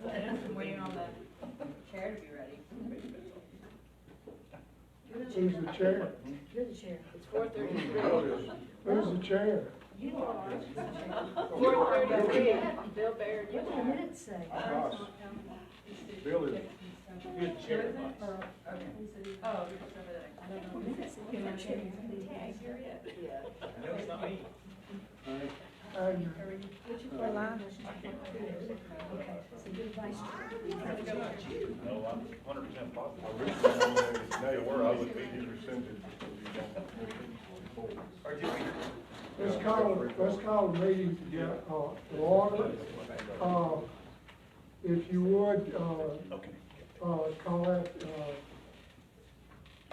I'm waiting on the chair to be ready. Who's the chair? You're the chair. It's 4:33. Who's the chair? You are. 4:33. Bill Baird, you What do the minutes say? Bill is Good chair. Okay. Oh, it's over there. Minutes say you're the chair. You're it. Yeah. no, it's not me. And What's your line? Okay, so you're the vice chair. No, I'm 100% positive. I really don't know today where I would be to rescind it. Or do let's call the meeting to order. If you would, call out,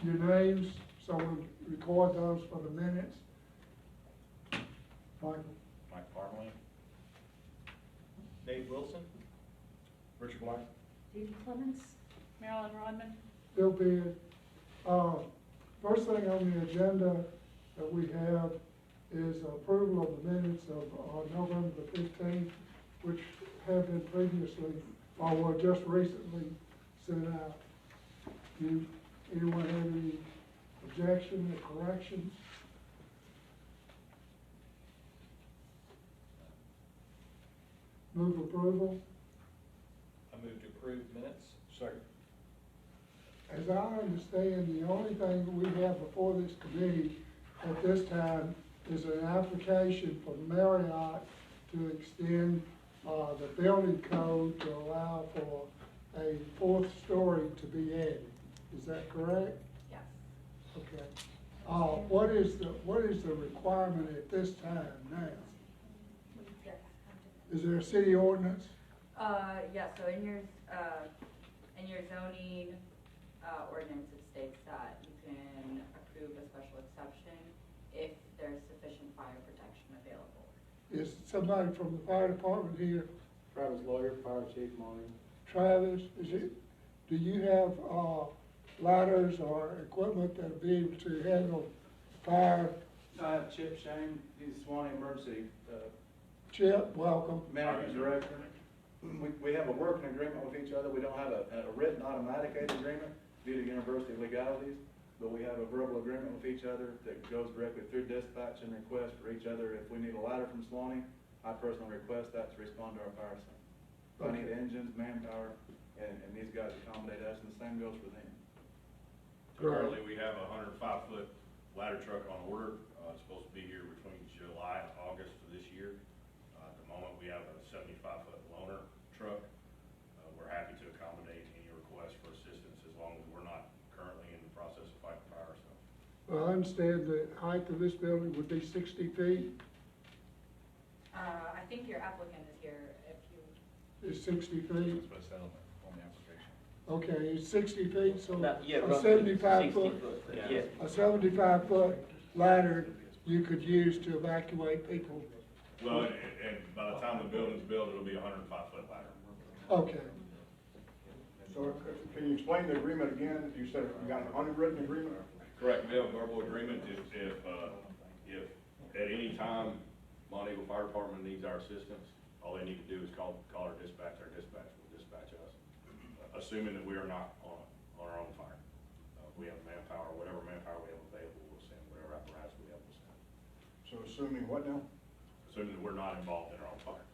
your names, so we record those for the minutes. Michael. Mike Parmalee. Dave Wilson. Richard Black. Judy Clemens? Marilyn Rodman. Bill Beard. First thing on the agenda that we have is approval of the minutes of November the 15th, which have been previously, or were just recently sent out. Do anyone have any objection or corrections? Move approval. I move to approve minutes. Second. As I understand, the only thing that we have before this committee at this time is an application for Marriott to extend the building code to allow for a fourth story to be added. Is that correct? Yes. Okay. What is the requirement at this time now? Is there a city ordinance? Yeah, so in your zoning, ordinance, it states that you can approve a special exception if there's sufficient fire protection available. Is somebody from the fire department here? Travis Lawyer, Fire Chief, Marty. Travis, do you have ladders or equipment that'll be able to handle fire? I have Chip Shane, he's Swanee Emergency Chip, welcome. Management Director. We have a working agreement with each other. We don't have a written automatic aid agreement due to university legalities, but we have a verbal agreement with each other that goes directly through dispatch and request for each other. If we need a ladder from Swanee, I personally request that to respond to our fire center. If I need engines, manpower, and these guys accommodate us, and the same goes for them. Currently, we have a 105-foot ladder truck on order. It's supposed to be here between July and August of this year. At the moment, we have a 75-foot loaner truck. We're happy to accommodate any request for assistance as long as we're not currently in the process of fighting fire ourselves. Well, I understand the height of this building would be 60 feet. I think your applicant is here if you. It's 60 feet. It's supposed to on the application. Okay, it's 60 feet, so Yeah, a roughly 75 60 foot, Yeah. a 75-foot ladder you could use to evacuate people. Well, and by the time the building's built, it'll be a 105-foot ladder. Okay. So can you explain the agreement again? You said you got an unwritten agreement? Correct. We have a verbal agreement. If at any time Monteagle Fire Department needs our assistance, all they need to do is call our dispatch. Our dispatch will dispatch us, assuming that we are not on our own fire. We have manpower, whatever manpower we have available, we'll send. Whatever apparatus we have, we'll send. So assuming what now? Assuming that we're not involved in our own fire.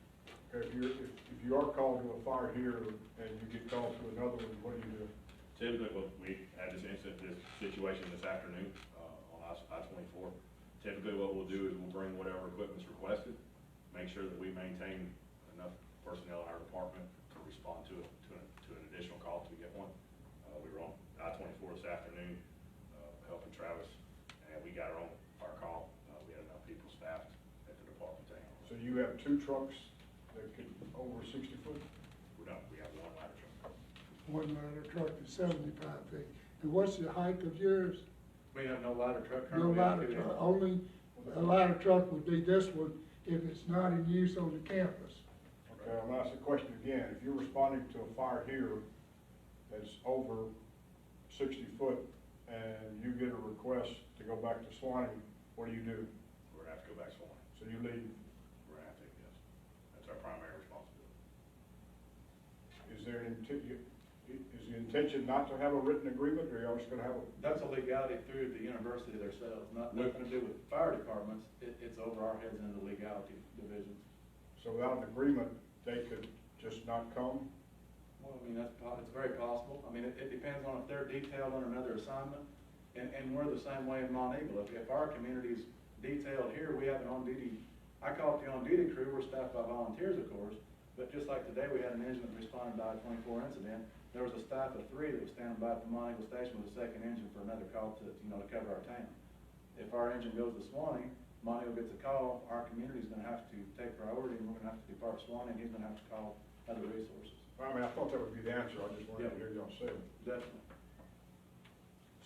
Okay, if you are called to a fire here and you get called to another one, what do you do? Typically, well, we had this situation this afternoon on I-24. Typically, what we'll do is we'll bring whatever equipment's requested, make sure that we maintain enough personnel in our department to respond to an additional call if we get one. We were on I-24 this afternoon, helping Travis, and we got our own fire call. We had enough people staffed at the department to handle it. So you have two trucks that could over 60 foot? We don't. We have one ladder truck. One ladder truck is 75 feet. And what's the height of yours? We have no ladder truck No currently. ladder truck, only a ladder truck would be this one if it's not in use on the campus. Okay, I'm gonna ask the question again. If you're responding to a fire here that's over 60 foot and you get a request to go back to Swanee, what do? We're gonna have to go back to Swanee. So you leave. We're gonna have to, yes. That's our primary responsibility. is the intention not to have a written agreement, or y'all just gonna have a? That's a legality through the university themselves, nothing to do with fire departments, it's over our heads in the legality division. So without an agreement, they could just not come? Well, I mean, it's very possible. I mean, it depends on if they're detailed on another assignment, and we're the same way in Mont Eagle. If our community's detailed here, we have an on-duty, I call it the on-duty crew, we're staffed by volunteers, of course, but just like today, we had an engine that responded to I-24 incident. There was a staff of 3 that was standing by at the Mont Eagle station with a second engine for another call to cover our town. If our engine goes to Swanee, Mont Eagle gets a call, our community's gonna have to take priority, and we're gonna have to depart Swanee, and he's gonna have to call other resources. I mean, I thought that would be the answer, I just wanted to hear y'all say it. Definitely.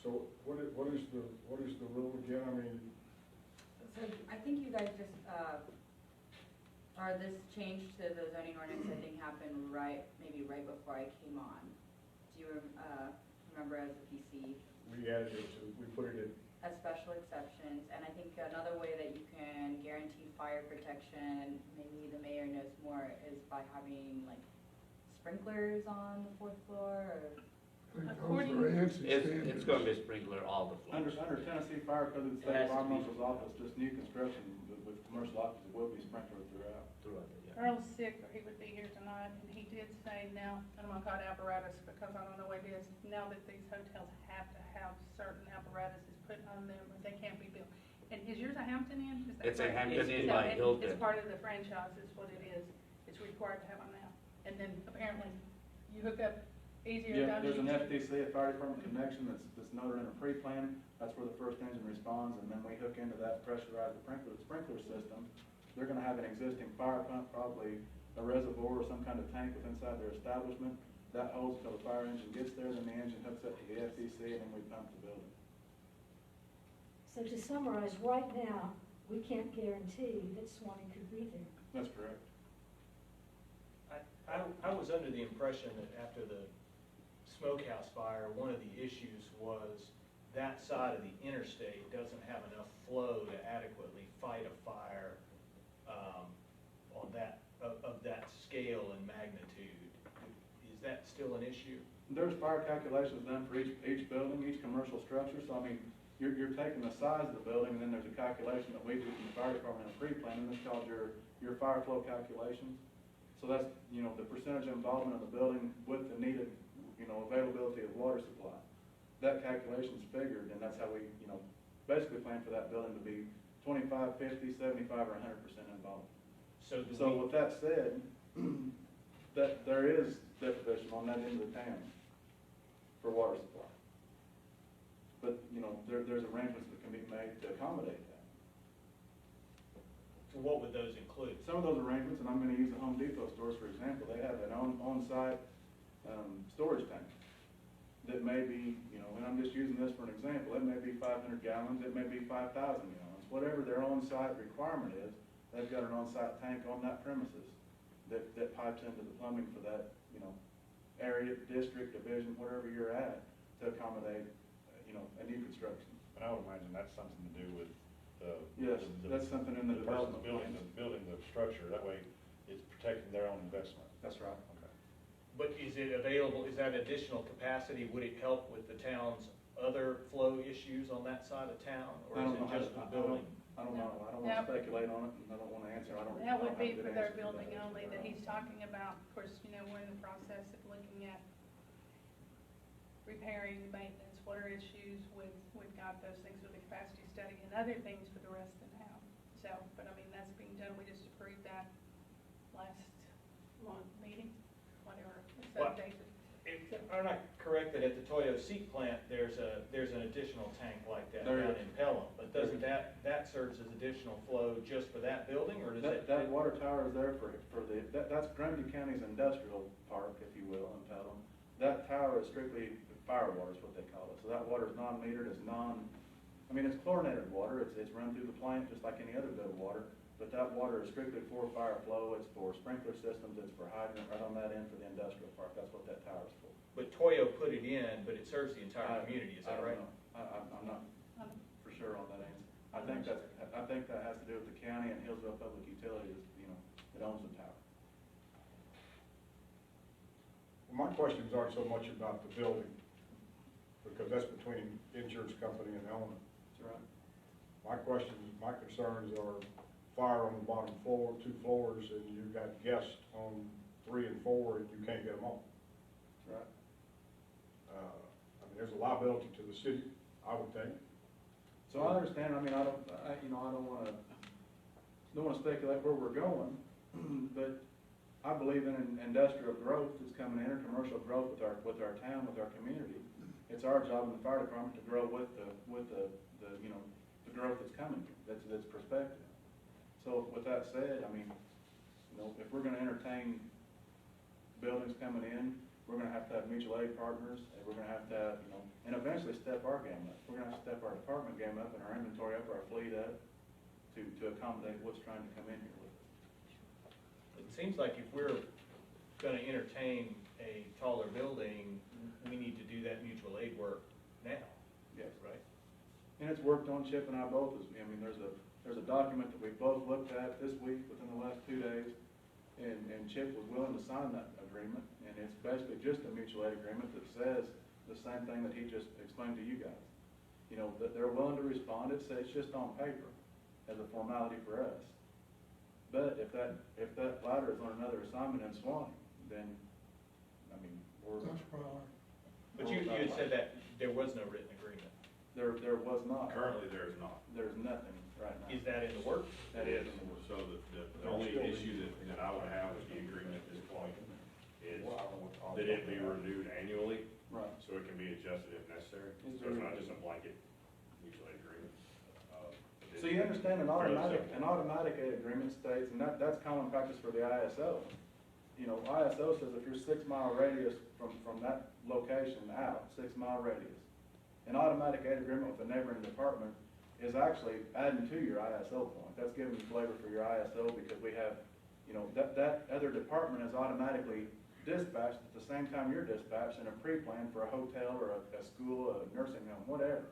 So what is the rule again? I mean, So I think you guys just, or this change to the zoning ordinance, I think happened maybe right before I came on. Do you remember as a PC? we added it to, we put it in. As special exceptions, and I think another way that you can guarantee fire protection, maybe the mayor knows more, is by having like sprinklers on the 4th floor, or I think those are ANSI standards. It's gonna be a sprinkler all the Under floors. Tennessee Fire Code of the It State has to Fire be. Marshal's Office, just new construction with commercial offices will be sprinkled throughout. Throughout it, yeah. Earl's sick, or he would be here tonight, and he did say now, and I'm gonna call it apparatus because I don't know what it is, now that these hotels have to have certain apparatuses put on them, or they can't be built. And is yours a Hampton Inn? Is that It's a right? Hampton Inn So, by and Hilton. It's part of the franchise, is what it is. It's required to have them now. And then apparently, you hook up easier. Yeah, don't there's you? an FDC, a fire department connection that's noted in a pre-plan. That's where the first engine responds, and then we hook into that pressurized sprinkler system. They're gonna have an existing fire pump, probably a reservoir or some kind of tank within inside their establishment. That holds until the fire engine gets there, then the engine hooks up to the FDC, and then we pump the building. So to summarize, right now, we can't guarantee that Swanee could be there. That's correct. I was under the impression that after the smokehouse fire, one of the issues was that side of the interstate doesn't have enough flow to adequately fight a fire on that, of that scale and magnitude. Is that still an issue? There's fire calculations done for each building, each commercial structure, so I mean, you're taking the size of the building, and then there's a calculation that we do from the fire department in a pre-plan, and it's called your fire flow calculations. So that's, the percentage involvement of the building with the needed, availability of water supply. That calculation's figured, and that's how we, basically plan for that building to be 25, 50, 75, or 100% involved. So So with that said, that there is deprivation on that end of the town for water supply. But, there's arrangements that can be made to accommodate that. So what would those include? Some of those arrangements, and I'm gonna use the Home Depot stores, for example, they have an on-site, storage tank that may be, and I'm just using this for an example, it may be 500 gallons, it may be 5,000 gallons, whatever their on-site requirement is, they've got an on-site tank on that premises that pipes into the plumbing for that, area, district, division, wherever you're at, to accommodate, a new construction. And I would imagine that's something to do with the. Yes, that's something in the person's development. building the structure, that way it's protecting their own investment. That's right. Okay. But is it available, is that additional capacity, would it help with the town's other flow issues on that side of town? Or is it just the building? I don't know, I don't wanna speculate on it, and I don't wanna answer, I don't. That would I don't be have a for good their answer building that. only that he's talking about. Of course, we're in the process of looking at repairing, maintenance, water issues. We've got those things with the capacity study and other things for the rest of the town. So, but I mean, that's being done. We just approved that last month meeting, whatever, it's What? updated. Am I correct that at the Toyo Seat plant, there's an additional tank like that There down is. in Pelham? But doesn't that serves as additional flow just for that building, or does it? That water tower is there for that's Grundy County's industrial park, if you will, in Pelham. That tower is strictly fire water is what they call it. So that water is non-metered, it's it's chlorinated water, it's run through the plant just like any other bit of water. But that water is strictly for fire flow, it's for sprinkler systems, it's for hydrant right on that end for the industrial park, that's what that tower is for. But Toyo put it in, but it serves the entire community, is that right? I don't know. I'm not for sure on that answer. I think that has to do with the county and Hillsville Public Utilities, that owns the tower. Well, my questions aren't so much about the building, because that's between insurance company and the owner. That's right. My questions, my concerns are fire on the bottom floor, 2 floors, and you've got guests on 3 and 4, and you can't get them on. That's right. I mean, there's a liability to the city, I would think. So I understand, I mean, I don't wanna speculate where we're going, but I believe in industrial growth that's coming in, or commercial growth with our town, with our community. It's our job in the fire department to grow with the growth that's coming, that's prospective. So with that said, I mean, if we're gonna entertain buildings coming in, we're gonna have to have mutual aid partners, and we're gonna have to have, and eventually step our game up. We're gonna have to step our department game up and our inventory up, our fleet up, to accommodate what's trying to come in here with us. It seems like if we're gonna entertain a taller building, we need to do that mutual aid work now. Yes. Right? And it's worked on, Chip and I both, there's a document that we both looked at this week, within the last 2 days, and Chip was willing to sign that agreement, and it's basically just a mutual aid agreement that says the same thing that he just explained to you guys. That they're willing to respond, it's just on paper, as a formality for us. But if that ladder is on another assignment in Swanee, then, we're. That's priority. But you had said that there was no written agreement. There was not. Currently, there is not. There's nothing right now. Is that in the works? That is. So the only issue that I would have with the agreement at this point is that it be renewed annually, Right. so it can be adjusted if necessary. Is So it's there- not just a blanket mutual aid agreement. So you understand an Fairly automatic simple. aid agreement states, and that's common practice for the ISO. ISO says if you're 6-mile radius from that location out, 6-mile radius. An automatic aid agreement with a neighboring department is actually adding to your ISO point. That's giving you flavor for your ISO, because we have, that other department is automatically dispatched at the same time you're dispatched in a pre-plan for a hotel or a school, a nursing home, whatever.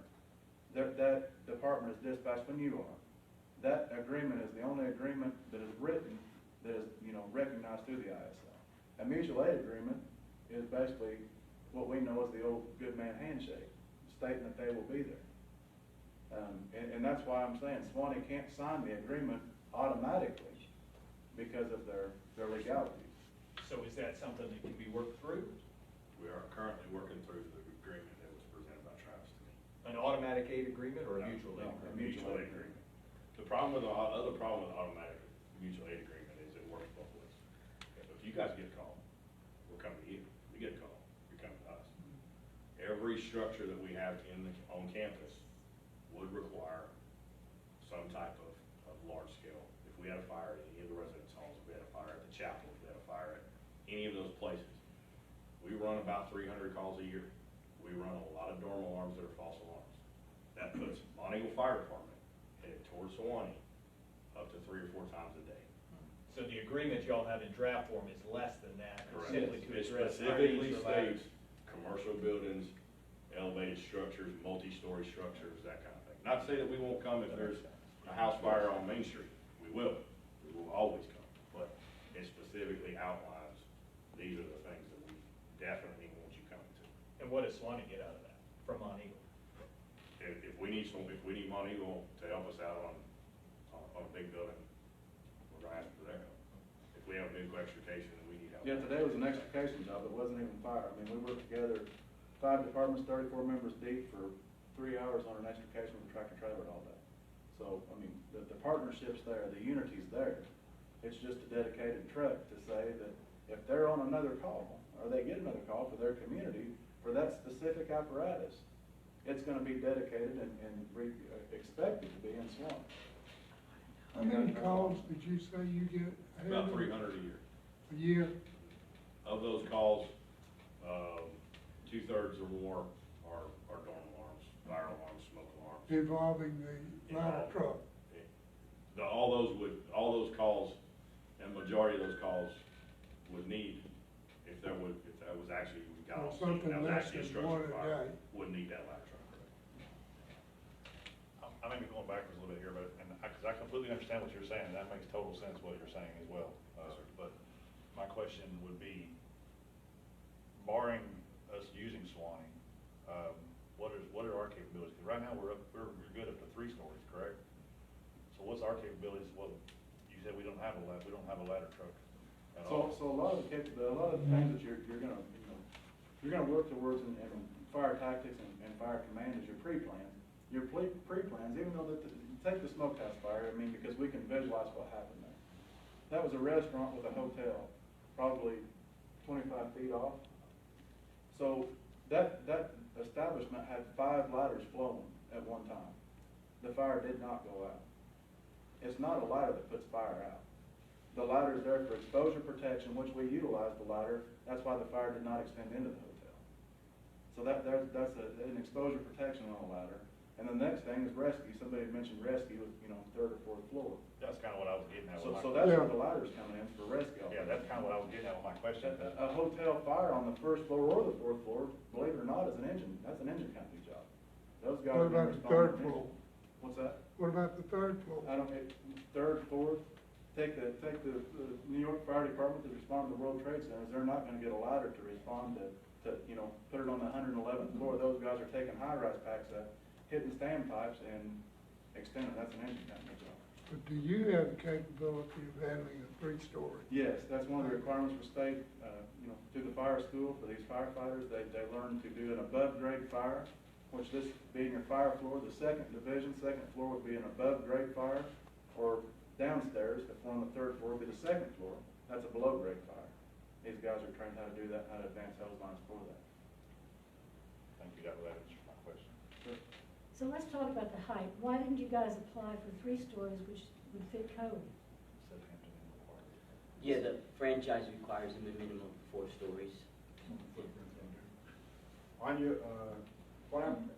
That department is dispatched when you are. That agreement is the only agreement that is written that is, recognized through the ISO. A mutual aid agreement is basically what we know as the old good man handshake, stating that they will be there. And that's why I'm saying Swanee can't sign the agreement automatically because of their legalities. So is that something that can be worked through? We are currently working through the agreement that was presented by Travis to me. An automatic aid agreement or a No, mutual aid no, agreement? A mutual aid agreement. The other problem with automatic mutual aid agreement is it works both ways. So if you guys get a call, we're coming to you. You get a call, you're coming to us. Every structure that we have on campus would require some type of large scale. If we had a fire at any of the residence halls, if we had a fire at the chapel, if we had a fire at any of those places, we run about 300 calls a year. We run a lot of dorm alarms that are false alarms. That puts Monteagle Fire Department headed towards Sewanee up to 3 or 4 times a day. So the agreement y'all have in draft form is less than that, Correct. simply to It address specifically needs or ladders. states commercial buildings, elevated structures, multi-story structures, that kind of thing. Not to say that we won't come if there's a house fire on Main Street. We will. We will always come. But it specifically outlines, these are the things that we definitely want you coming to. And what does Swanee get out of that from Monteagle? If we need Monteagle to help us out on a big building, we're gonna ask for their help. If we have a new extrication and we need help. Yeah, today was an extrication job, it wasn't even fire. We worked together, 5 departments, 34 members deep for 3 hours on an extrication with a tractor trailer all day. So, the partnership's there, the unity's there. It's just a dedicated truck to say that if they're on another call, or they get another call for their community, for that specific apparatus, it's gonna be dedicated and expected to be in Swanee. How many calls did you say you get? About 300 a year. A year? Of those calls, 2/3 or more are dorm alarms, fire alarms, smoke alarms. Involving the ladder truck? All those calls, and majority of those calls would need, if that was actually, we got Or on scene, something that was less actually a than structure one a fire, day. would need that ladder truck. I may be going backwards a little bit here, because I completely understand what you're saying, that makes total sense what you're saying as well. But my question would be, so a lot of the things that you're gonna, you're gonna work towards in fire tactics and fire command is your pre-plans. Your pre-plans, even though you take the smokehouse fire, I mean, because we can visualize what happened there. That was a restaurant with a hotel, probably 25 feet off. So that establishment had 5 ladders flowing at one time. The fire did not go out. It's not a ladder that puts fire out. The ladder is there for exposure protection, which we utilize the ladder. That's why the fire did not extend into the hotel. So that's an exposure protection on a ladder. And the next thing is rescue. Somebody had mentioned rescue, 3rd or 4th floor. That's kind of what I was getting at with my So question. that's where the ladder's coming in for rescue. Yeah, that's kind of what I was getting at with my question. A hotel fire on the 1st floor or the 4th floor, believe it or not, is an engine. That's an engine company job. Those guys. What about the 3rd respond to floor? What's that? What about the 3rd floor? I don't get 3rd, 4th. Take the New York Fire Department that respond to the World Trade Centers. They're not going to get a ladder to respond to put it on the 111th floor. Those guys are taking high-rise packs up, hitting standpipes and extending. That's an engine company job. But do you have the capability of handling a 3-story? Yes, that's one of the requirements for state, through the fire school for these firefighters. They learn to do an above-grade fire, which this being your fire floor, the 2nd division, 2nd floor would be an above-grade fire, or downstairs, if we're on the 3rd floor, would be the 2nd floor. That's a below-grade fire. These guys are trained how to do that, how to advance hose lines for that. Thank you, that answers my question. Sure. So let's talk about the height. Why didn't you guys apply for 3 stories, which would fit code? Yeah, the franchise requires a minimum of 4 stories. Anya, what happens,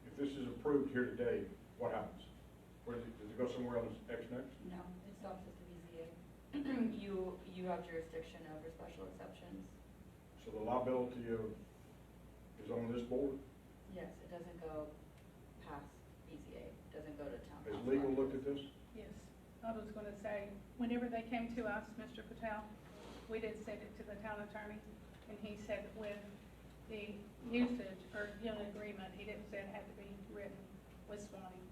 if this is approved here today, what happens? Does it go somewhere else, next? No, it stops at the BZA. You have jurisdiction over special exceptions. So the liability is on this board? Yes, it doesn't go past BZA, it doesn't go to town Has council. legal looked at this? Yes, I was gonna say, whenever they came to us, Mr. Patel, we did send it to the town attorney, and he said that with the usage or agreement, he didn't say it had to be written with Swanee,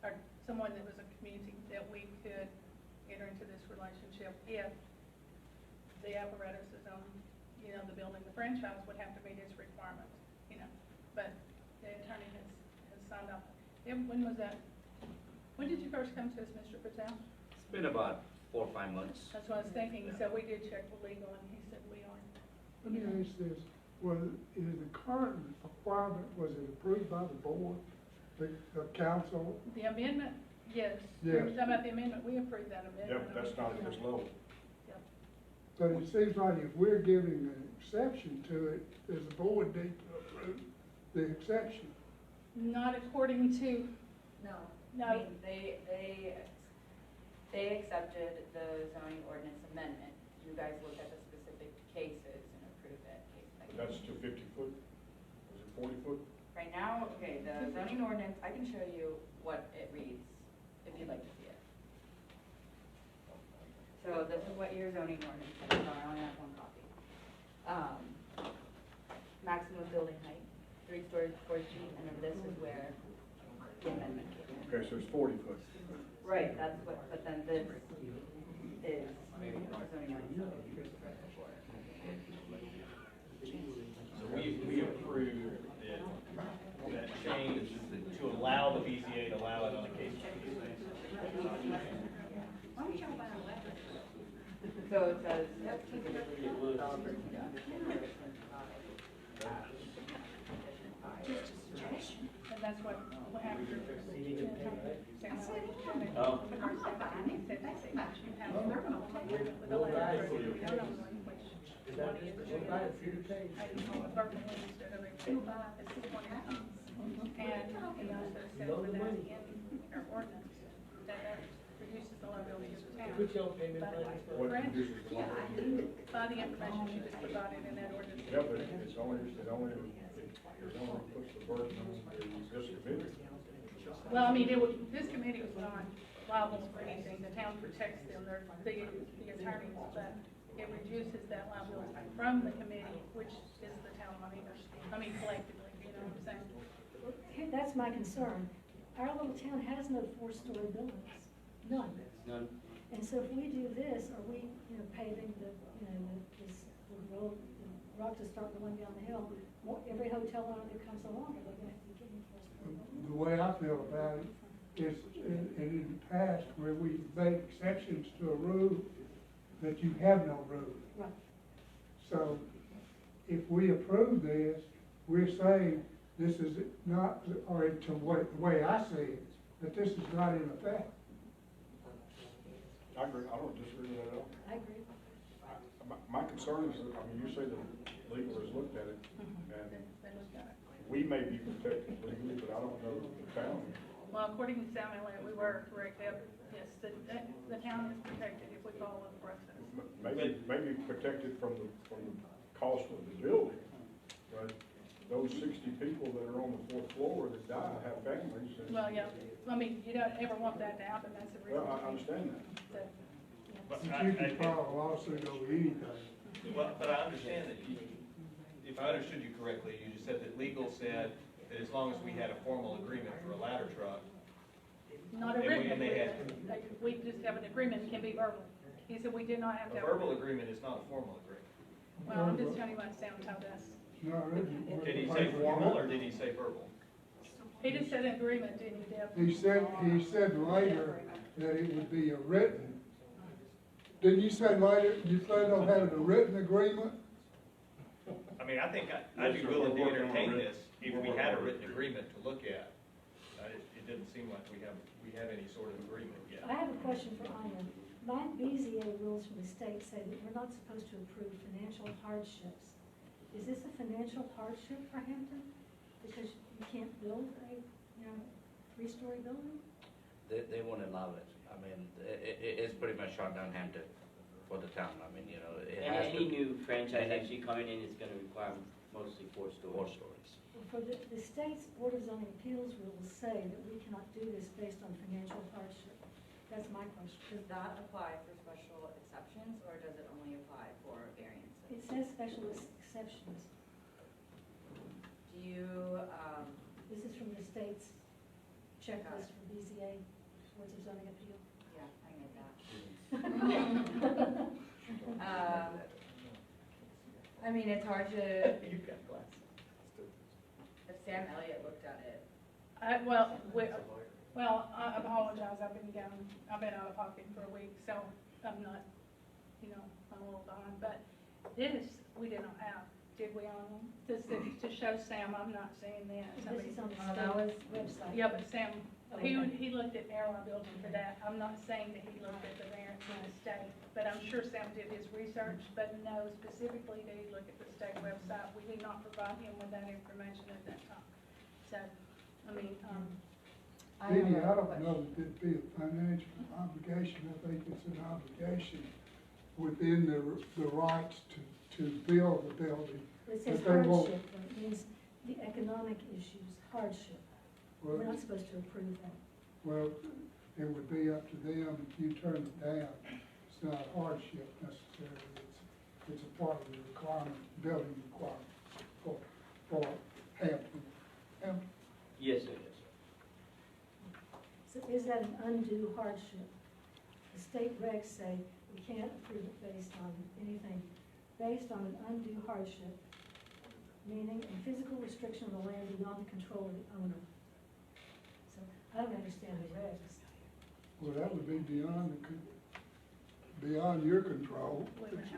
or someone that was a community, that we could enter into this relationship if the apparatus is on, the building. The franchise would have to meet its requirements, but the attorney has signed off. When was that? When did you first come to us, Mr. Patel? It's been about 4 or 5 months. That's what I was thinking, so we did check with legal, and he said we are. Let me ask this, is the current requirement, was it approved by the board, the council? The amendment, yes. Yes. We were talking about the amendment, we approved that amendment. Yep, that's not at this level. Yep. But it seems like if we're giving an exception to it, does the board need to approve the exception? Not according to, No. No. I mean, they accepted the zoning ordinance amendment. You guys looked at the specific cases and approved it case by But that's case. to 50 foot? Is it 40 foot? Right now, okay, the zoning ordinance, I can show you what it reads, if you'd like to see it. So this is what your zoning ordinance is, I only have 1 copy. Maximum building height, 3 stories, 4 feet, and then this is where the amendment came in. Okay, so it's 40 foot. Right, that's what, but then this is our zoning ordinance. So we approved that change to allow the BZA to allow it on a case-by-case basis. So it says. and that's what happened. Oh. He said that you have a agreement with the landlord, which one is verbally instead of a written, it's the one that comes. And he also said with that in our ordinance, that reduces the liability of the town. What reduces the liability? By the information she just provided in that ordinance. Yeah, but it only puts the burden on this committee. Well, I mean, this committee was not liable for anything. The town protects them, they're the attorneys, but it reduces that liability from the committee, which is the town owners. I mean, collectively, you know what I'm saying? That's my concern. Our little town has no 4-story buildings, none. None. And so if we do this, are we, paving the, the road, the rock to start going down the hill, every hotel owner that comes along, are they gonna have to be getting for us? The way I feel about it is, in the past, where we made exceptions to a rule, that you have no rule. Right. So, if we approve this, we're saying this is not, or the way I see it, that this is not in effect. I agree, I don't disagree with that at all. I agree. My concern is, that, I mean, you say that legal has looked at it, and They looked at it. we may be protected legally, but I don't know the town. Well, according to Sam Elliott, we were correct, yes, the town is protected if we follow the process. Maybe protected from the cost of the building, but those 60 people that are on the 4th floor that die have families. And, Well, yeah, I mean, you don't ever want that to happen, that's the reason. well, I understand that. So, But But I- you I can think- file a lawsuit over anything. Well, but I understand that if I understood you correctly, you just said that legal said that as long as we had a formal agreement for a ladder truck, Not a And written they had- agreement, like, we just have an agreement, it can be verbal. He said we did not have a to have. verbal agreement is not a formal agreement. Well, I'm just telling you what Sam told us. No, written. Did he say formal or did he say verbal? He just said an agreement, didn't he, Deb? He said later that it would be a written. Didn't you say later, you plan on having a written agreement? I mean, I think I'd be Yes, sir. willing to We're working on entertain a this if we had a written agreement to look at. It didn't seem like we have any sort of agreement yet. I have a question for Ina. My BZA rules from the state say that we're not supposed to approve financial hardships. Is this a financial hardship for Hampton? Because you can't build a, 3-story building? They won't allow it. I mean, it's pretty much shut down Hampton for the town. I mean, it And has any to. new franchise actually coming in is gonna require mostly 4 4 stories. stories. For the state's Board of Zoning Appeals rules say that we cannot do this based on financial hardship. That's my question. Does that apply for special exceptions, or does it only apply for variances? It says special exceptions. Do you, This is from the state's checklist for BZA, Boards of Zoning Appeal. yeah, I get that. I mean, it's hard to, You've got glasses. if Sam Elliott looked at it, I apologize, I've been out of pocket for a week, so I'm not, I'm a little behind, but this, we did not have, did we, to show Sam, I'm not seeing this. I This mean, is on the that was- state website. Yeah, but Sam, he Okay. looked at airline building for that, I'm not saying that he looked at the variance in the state, but I'm sure Sam did his research, but no, specifically did he look at the state website, we did not provide him with that information at that time. So, I mean, Diddy, I don't know that it'd be a financial obligation. I think it's an obligation within the rights to build the building. It says But they won't- hardship, and it means the economic issues, hardship. We're Well, not supposed to approve that. well, it would be up to them if you turn it down. It's not hardship necessarily. It's a part of the requirement, building requirement for Hampton. Yes, sir, yes, sir. So is that an undue hardship? The state regs say we can't approve it based on anything, based on an undue hardship, meaning a physical restriction of the land beyond the control of the owner. So I don't understand the regs. Well, that would be beyond your control.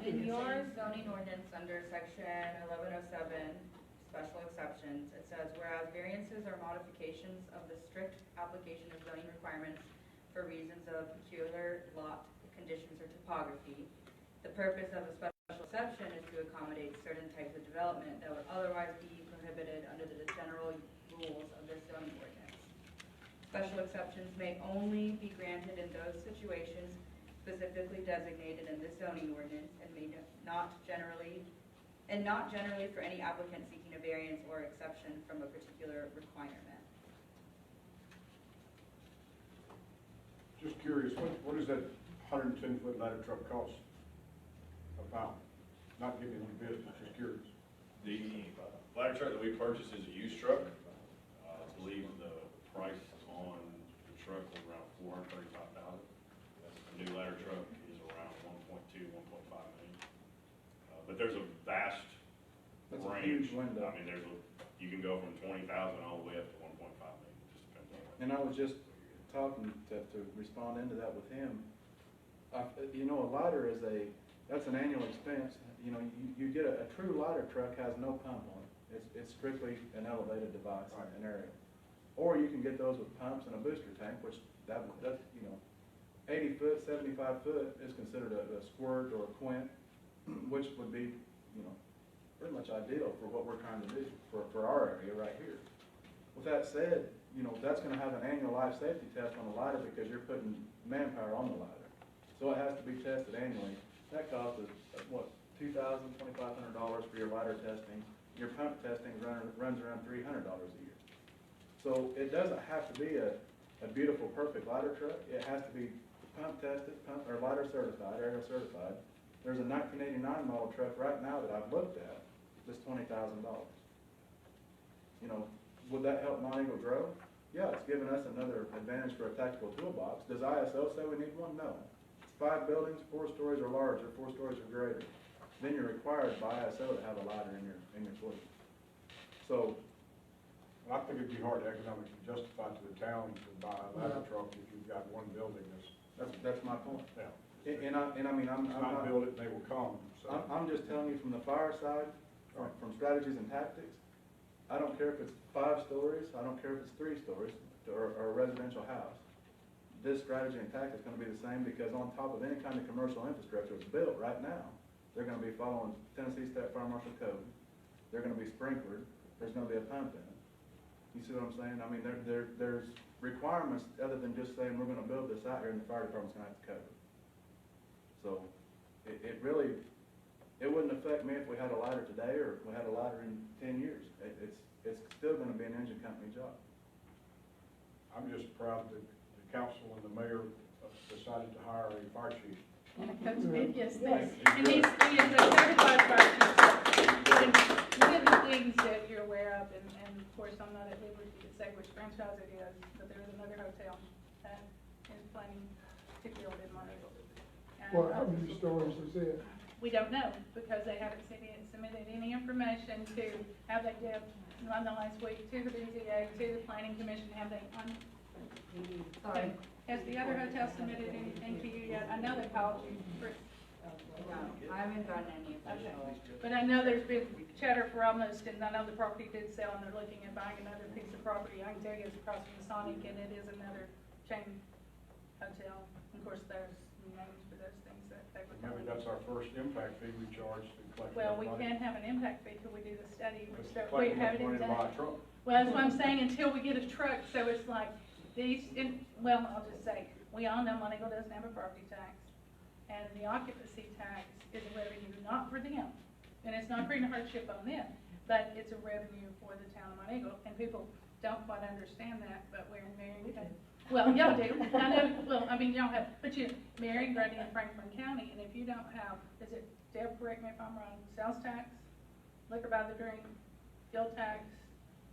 in your zoning ordinance under section 1107, special exceptions, it says, whereas variances or modifications of the strict application of zoning requirements for reasons of peculiar lot conditions or topography, the purpose of a special exception is to accommodate certain types of development that would otherwise be prohibited under the general rules of this zoning ordinance. Special exceptions may only be granted in those situations specifically designated in this zoning ordinance and not generally for any applicant seeking a variance or exception from a particular requirement. Just curious, what does that 110-foot ladder truck cost about? Not giving any business, just curious. The ladder truck that we purchased is a used truck. I believe the price on the truck was around $435,000. That's a new ladder truck. But there's a vast That's a range. huge window. I mean, you can go from 20,000 all the way up to 1.5 million, it just depends on what. And I was just talking to respond into that with him. You know, a ladder that's an annual expense. You know, you get a true ladder truck has no pump on it. It's strictly an elevated device, an area. Or you can get those with pumps and a booster tank, which that's, you know, 80 foot, 75 foot is considered a squirt or a quint, which would be, you know, pretty much ideal for what we're trying to do for our area right here. With that said, you know, that's gonna have an annual life safety test on the ladder because you're putting manpower on the ladder. So it has to be tested annually. That costs us, what, $2,000, $2,500 for your ladder testing. Your pump testing runs around $300 a year. So it doesn't have to be a beautiful, perfect ladder truck. It has to be pump tested, or ladder certified, area certified. There's a 1989 model truck right now that I've looked at that's $20,000. You know, would that help Mount Eagle grow? Yeah, it's given us another advantage for a tactical toolbox. Does ISO say we need one? No. It's 5 buildings, 4 stories or larger, 4 stories or greater. Then you're required by ISO to have a ladder in your fleet. So, I think it'd be hard to economically justify to the town to buy a ladder truck if you've got one building that's my point. yeah. And I mean, I'm It's not not, build it, they will come, so. I'm just telling you from the fire side, from strategies and tactics, I don't care if it's 5 stories, I don't care if it's 3 stories, or a residential house. This strategy and tactic is gonna be the same because on top of any kind of commercial infrastructure that's built right now, they're gonna be following Tennessee State Fire Marshal Code. They're gonna be sprinklered, there's gonna be a pump in it. You see what I'm saying? I mean, there's requirements other than just saying we're gonna build this out here and the fire department's gonna have to cover it. So, it really, it wouldn't affect me if we had a ladder today or if we had a ladder in 10 years. It's still gonna be an engine company job. I'm just proud that the council and the mayor decided to hire a fire chief. And a coach bid, yes, Yes. and he is a certified fire chief. And one of the things that you're aware of, and of course, I'm not at liberty to say which franchise it is, but there is another hotel that is planning to build in Montego. Well, how many stories is it? We don't know, because they haven't submitted any information to how they did run the last week to the BZA, to the planning commission, have they Sorry. has the other hotel submitted anything to you yet? I know they called you, Chris. No, I haven't gotten any official. But I know there's been chatter for almost, and I know the property did sell, and they're looking at buying another piece of property. I can tell you it's across from the Sonic, and it is another chain hotel. Of course, there's names for those things that they were Maybe calling. that's our first impact fee we charge to collect Well, that we money. can't have an impact fee till we do the study, which But we collecting have enough it money to buy a done. truck. Well, that's what I'm saying, until we get a truck, so it's like, well, I'll just say, we all know Montego doesn't have a property tax, and the occupancy tax is a revenue not for them, and it's not creating a hardship on them, but it's a revenue for the town of Montego, and people don't quite understand that, but we're in Marion County. Well, y'all do, I know, well, I mean, y'all have, but you, Marion, Grundy, and Franklin County, and if you don't have, is it, Deb, correct me if I'm wrong, sales tax, liquor by the drink, fuel tax,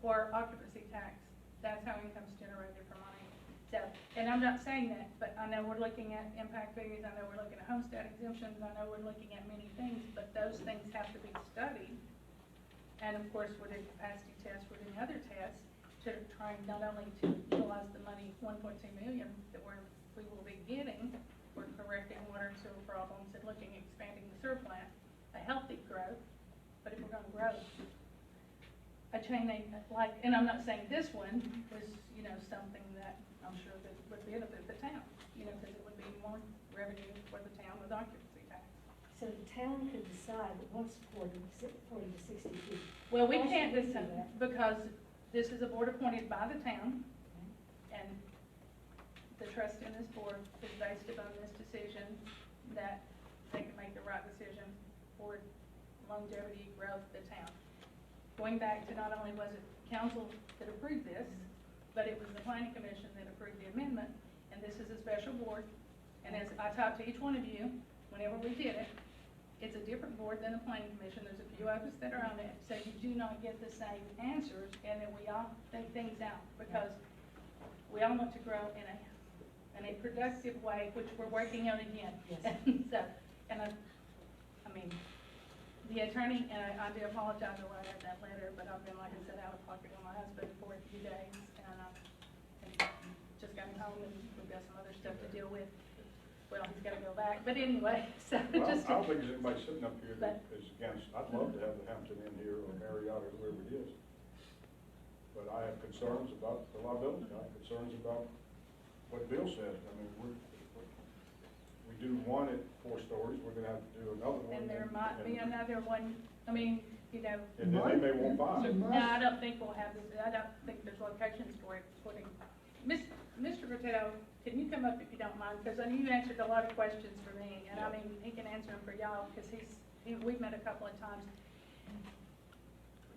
or occupancy tax, that's how income's generated for money. So, and I'm not saying that, but I know we're looking at impact fees, I know we're looking at homestead exemptions, I know we're looking at many things, but those things have to be studied. And of course, we're doing capacity tests, we're doing other tests to try not only to utilize the money, 1.2 million that we will be getting for correcting water and sewer problems and looking at expanding the sewer plant, a healthy growth, but if we're gonna grow, a chain like, and I'm not saying this one was, you know, something that I'm sure that would benefit the town, you know, because it would be more revenue for the town with occupancy tax. So the town could decide that once 40 to 60 feet. Well, we Why can't should we do decide, that? because this is a board appointed by the town, and the trust in this board is based upon this decision, that they can make the right decision for longevity, growth of the town. Going back to not only was it council that approved this, but it was the planning commission that approved the amendment, and this is a special board. And as I talked to each one of you, whenever we did it, it's a different board than the planning commission. There's a few of us that are on it, so you do not get the same answers, and then we all think things out, because we all want to grow in a productive way, which we're working on again. Yes. So, and I mean, The attorney, and I do apologize for why I got that letter, but I've been, like I said, out of pocket with my husband for a few days, and just got home, and we've got some other stuff to deal with. Well, he's gotta go back, but anyway, so Well, just. I don't think there's anybody sitting up here that But- is against, I'd love to have the Hampton in here or Marriott or whoever it is. But I have concerns about the liability, I have concerns about what Bill said. I mean, we do one at 4 stories, we're gonna have to do another one. And there might be another one, I mean, you know. And then they may want 5. No, I don't think we'll have this, I don't think there's locations for it, putting. Mr. Rotetto, can you come up if you don't mind, because I know you answered a lot of questions for me, and I mean, he can answer them for y'all, because we've met a couple of times.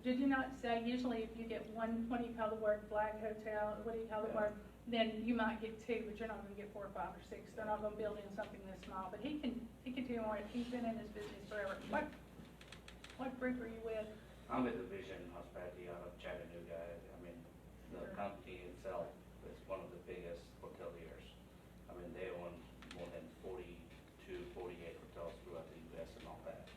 Did you not say usually if you get one, what do you call the word, flag hotel, what do you call the word? Then you might get 2, but you're not gonna get 4 or 5 or 6, they're not gonna build in something this small, but he can tell you what, he's been in this business forever. What group are you with? I'm with the Vision Hospitality out of Chattanooga. I mean, the company itself is one of the biggest hoteliers. I mean, they own more than 42, 48 hotels throughout the U.S. and all that.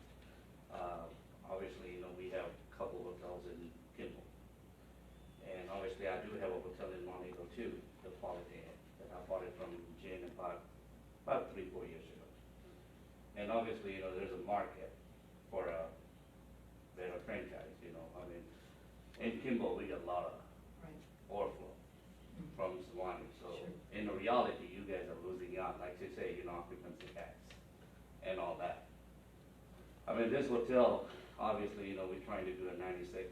Obviously, we have a couple hotels in Kimball. And obviously, I do have a hotel in Montego too, the Quality Inn, that I bought it from Jane about 3-4 years ago. And obviously, there's a market for a franchise, I mean, in Kimball, we get a lot of overflow from Sewanee. So in reality, you guys are losing out, like you say, occupancy tax and all that. I mean, this hotel, obviously, we're trying to do a 96,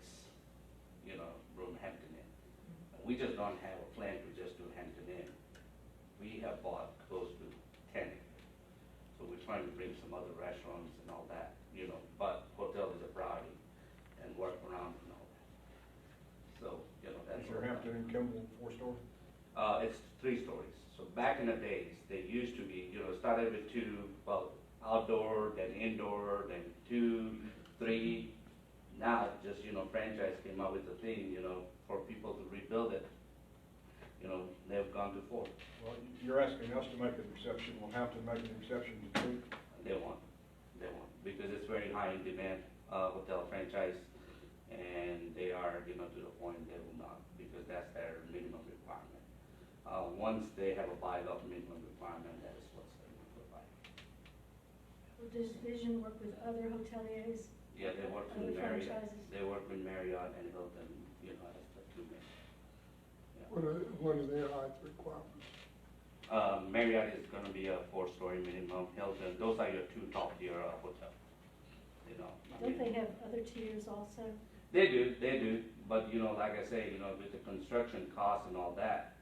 room Hampton Inn. We just don't have a plan to just do Hampton Inn. We have bought close to 10 acres. So we're trying to bring some other restaurants and all that, but hotel is a priority and work around and all that. So, that's. Is your Hampton and Kimball 4-story? It's 3 stories. So back in the days, they used to be, started with 2, well, outdoor, then indoor, then 2, 3. Now, just, franchise came out with the thing, for people to rebuild it. They've gone to 4. Well, you're asking us to make an exception, will Hampton make an exception to 2? They won't, because it's very high in demand, hotel franchise, and they are, to the point they will not, because that's their minimum requirement. Once they have a bylaw minimum requirement, that is what's going to be provided. Does Vision work with other hoteliers? Yeah, they work Other with Marriott, franchises? they work with Marriott and Hilton, as the 2 main. What are their height requirements? Marriott is gonna be a 4-story minimum, Hilton, those are your 2 top tier hotels, Don't they have other tiers also? They do, but like I say, with the construction costs and all that,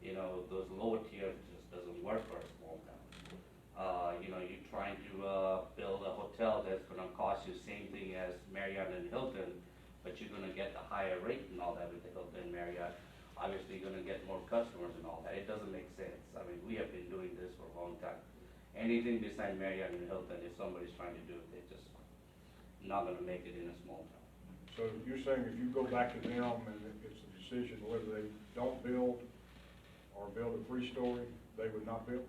those lower tiers just doesn't work for a small town. You're trying to build a hotel that's gonna cost you same thing as Marriott and Hilton, but you're gonna get the higher rate and all that with the Hilton and Marriott. Obviously, you're gonna get more customers and all that. It doesn't make sense. I mean, we have been doing this for a long time. Anything beside Marriott and Hilton, if somebody's trying to do it, they're just not gonna make it in a small town. So you're saying if you go back to them and it's a decision whether they don't build or build a 3-story, they would not build?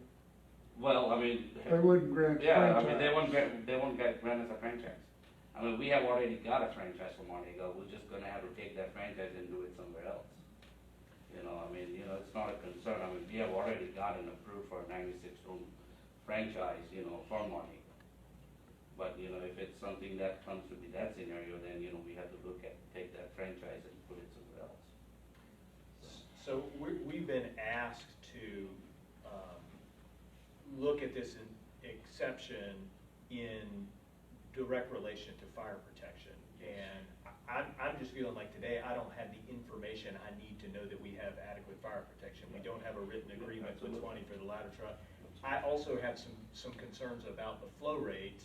Well, I mean. They wouldn't grant Yeah, I franchise. mean, they won't get grant us a franchise. I mean, we have already got a franchise from Montego. We're just gonna have to take that franchise and do it somewhere else. It's not a concern. I mean, we have already gotten approved for a 96-room franchise, for Montego. But, if it's something that comes to be that scenario, then, we have to take that franchise and put it somewhere else. So we've been asked to look at this exception in direct relation to fire protection. And I'm just feeling like today I don't have the information I need to know that we have adequate fire protection. We don't have a written agreement with Swanee for the ladder truck. I also have some concerns about the flow rates.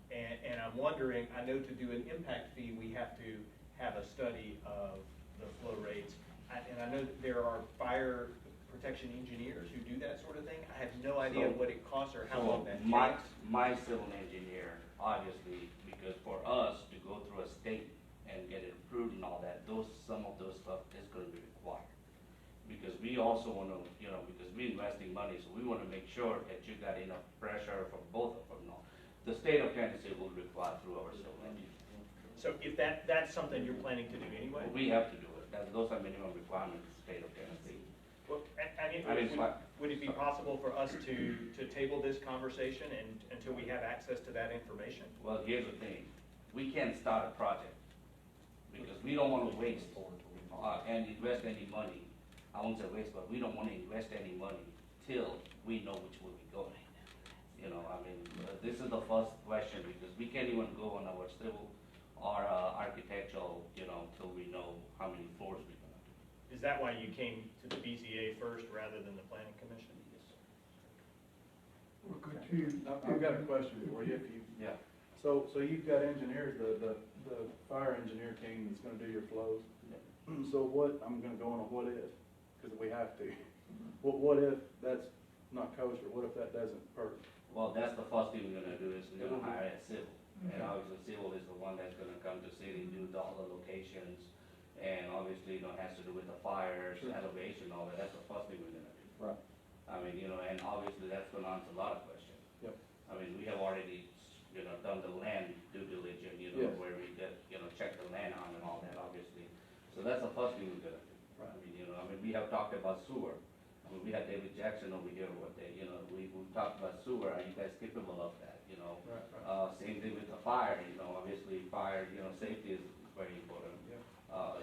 And I'm wondering, I know to do an impact fee, we have to have a study of the flow rates. And I know that there are fire protection engineers who do that sort of thing. I have no idea what it costs or how long that takes. My civil engineer, obviously, because for us to go through a state and get it approved and all that, some of those stuff is gonna be required. Because we also wanna, because we're investing money, so we wanna make sure that you got enough pressure for both of them. The state of Tennessee will require through a So if that's something you're planning to do anyway? We have to do it, those are minimum requirements, state of Tennessee. Well, I mean, I mean, would it be possible for us to table this conversation until we have access to that information? Well, here's the thing, we can't start a project, because we don't wanna waste, and invest any money. I won't say waste, but we don't wanna invest any money till we know which way we're going. You know, I mean, this is the first question, because we can't even go on our civil or architectural, you know, till we know how many floors we're gonna do. Is that why you came to the BZA first rather than the planning commission? Well, could you? I've got a question for you, if you, Yeah. so you've got engineers, the fire engineer team that's gonna do your flows. So what, I'm gonna go on a what if, because we have to. What if that's not kosher, what if that doesn't work? Well, that's the first thing we're gonna do, is we're gonna hire a civil. And obviously, civil is the one that's gonna come to city, do all the locations, and obviously, you know, has to do with the fires, elevation, all that, that's the first thing we're gonna do. Right. I mean, you know, and obviously, that's gonna answer a lot of questions. Yep. I mean, we have already, you know, done the land due diligence, you know, Yes. where we get, you know, check the land on and all that, obviously. So that's the first thing we're gonna do. Right. I mean, you know, I mean, we have talked about sewer. I mean, we had David Jackson over here one day, you know, we talked about sewer, are you guys capable of that, you know? Right. Same thing with the fire, you know, obviously fire, you know, safety is very important. Yeah.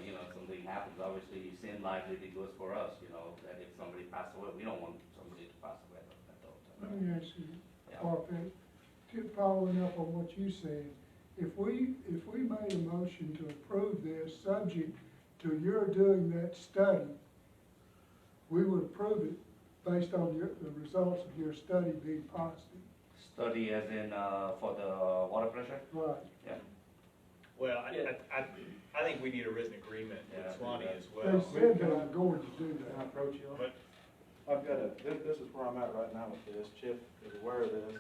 You know, something happens, obviously, same liability goes for us, you know, that if somebody passes away, we don't want somebody to pass away at all Let time. me ask you, Yeah. Parfait, following up on what you said, if we made a motion to approve this, subject to your doing that study, we would approve it based on the results of your study being positive. Study as in, for the water pressure? Right. Yeah. Well, I think we need a written agreement with Yeah. Swanee as They well. said they were going to do Can I that. approach you on But it? I've got this is where I'm at right now with this, Chip is aware of this.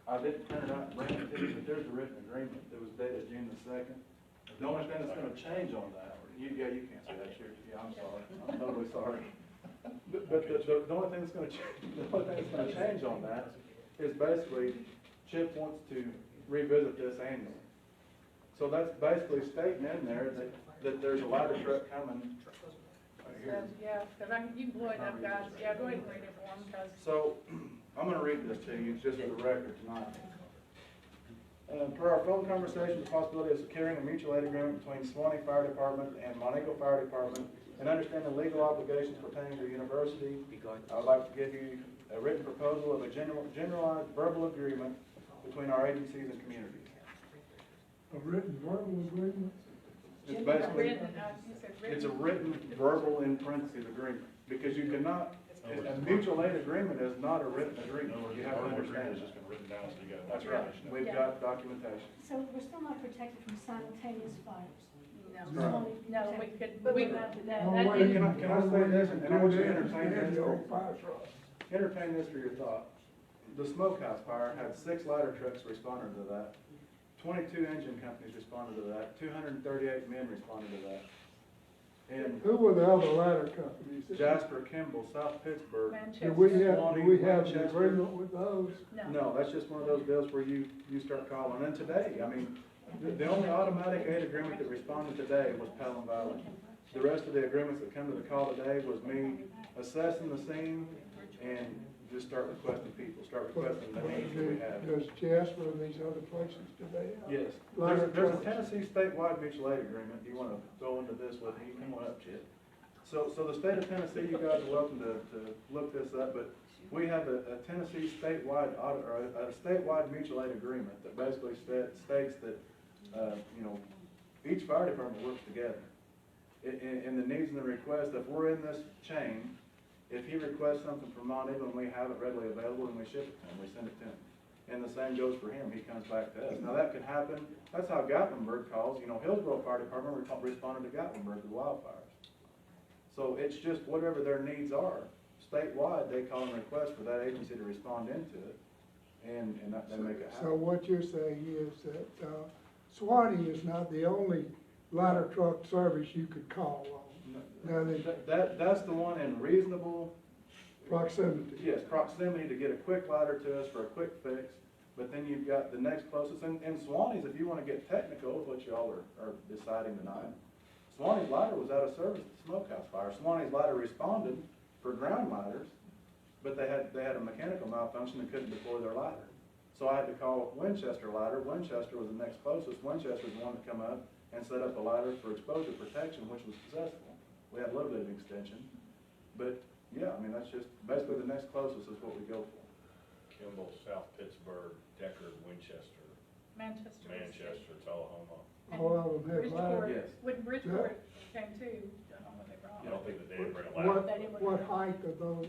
I didn't print it out and bring it to you, but there's a written agreement that was dated June the 2nd. The only thing that's gonna change on that, you can't say that, yeah, I'm sorry, I'm totally sorry. But the only thing that's gonna change on that is basically Chip wants to revisit this annually. So that's basically stating in there that there's a ladder truck coming. Right here. Yeah, because you can blow it up, guys, yeah, go ahead and read it for them, because So, I'm gonna read this to you, just for the record tonight. Per our phone conversation, the possibility of securing a mutual aid agreement between Swanee Fire Department and Montego Fire Department, and understand the legal obligations pertaining to the university, I would like to give you a written proposal of a generalized verbal agreement between our agencies and communities. A written verbal agreement? It's basically, written, you said written. it's a written verbal in parentheses agreement, because you cannot, a mutual aid agreement is not a written agreement, you have to understand It's it. just been written down, so you got. That's right, we've got documentation. So we're still not protected from simultaneous fires. No, no, we could, we, that, No, that wait, didn't, Can I say this, and I want you to entertain Have this, your own fire truck. entertain this for your thought. The smokehouse fire had 6 ladder trucks responding to that, 22 engine companies responded to that, 238 men responded to that. And Who were the other ladder companies? Jasper, Kimball, South Pittsburgh. Manchester. Do we have an Manchester. agreement with those? No, that's just one of those bills where you start calling. And today, I mean, the only automatic aid agreement that responded today was Pelham Valley. The rest of the agreements that come to the call today was me assessing the scene and just start requesting people, start requesting the needs that we have. Does Jasper and these other places, do they have? Yes, Ladder there's a trucks? Tennessee statewide mutual aid agreement. Do you want to go into this with me? Come on up, Chip. So the state of Tennessee, you guys are welcome to look this up, but we have a Tennessee statewide audit, or a statewide mutual aid agreement that basically states that, you know, each fire department works together. In the needs and the requests, if we're in this chain, if he requests something from Montego and we have it readily available, and we ship it to him, we send it to him. And the same goes for him, he comes back to us. Now, that could happen, that's how Gatlinburg calls, you know, Hillsborough Fire Department responded to Gatlinburg with wildfires. So it's just whatever their needs are. Statewide, they call and request for that agency to respond into it, and they make it So happen. what you're saying is that Swanee is not the only ladder truck service you could call on. Now, That's the one in reasonable, proximity. yes, proximity to get a quick ladder to us for a quick fix. But then you've got the next closest, and Swanee's, if you wanna get technical with what y'all are deciding tonight, Swanee's ladder was out of service at the smokehouse fire. Swanee's ladder responded for ground ladders, but they had a mechanical malfunction and couldn't deploy their ladder. So I had to call Winchester Ladder. Winchester was the next closest. Winchester's the one that come up and set up a ladder for exposure protection, which was successful. We had a little bit of extension, but yeah, I mean, that's just, basically the next closest is what we go for. Kimball, South Pittsburgh, Deckard, Winchester, Manchester. Manchester, Tullahoma. All of them had Bridgeport, Yes. when Bridgeport came too, don't know what they brought. You don't think that they didn't bring a ladder? What height are those?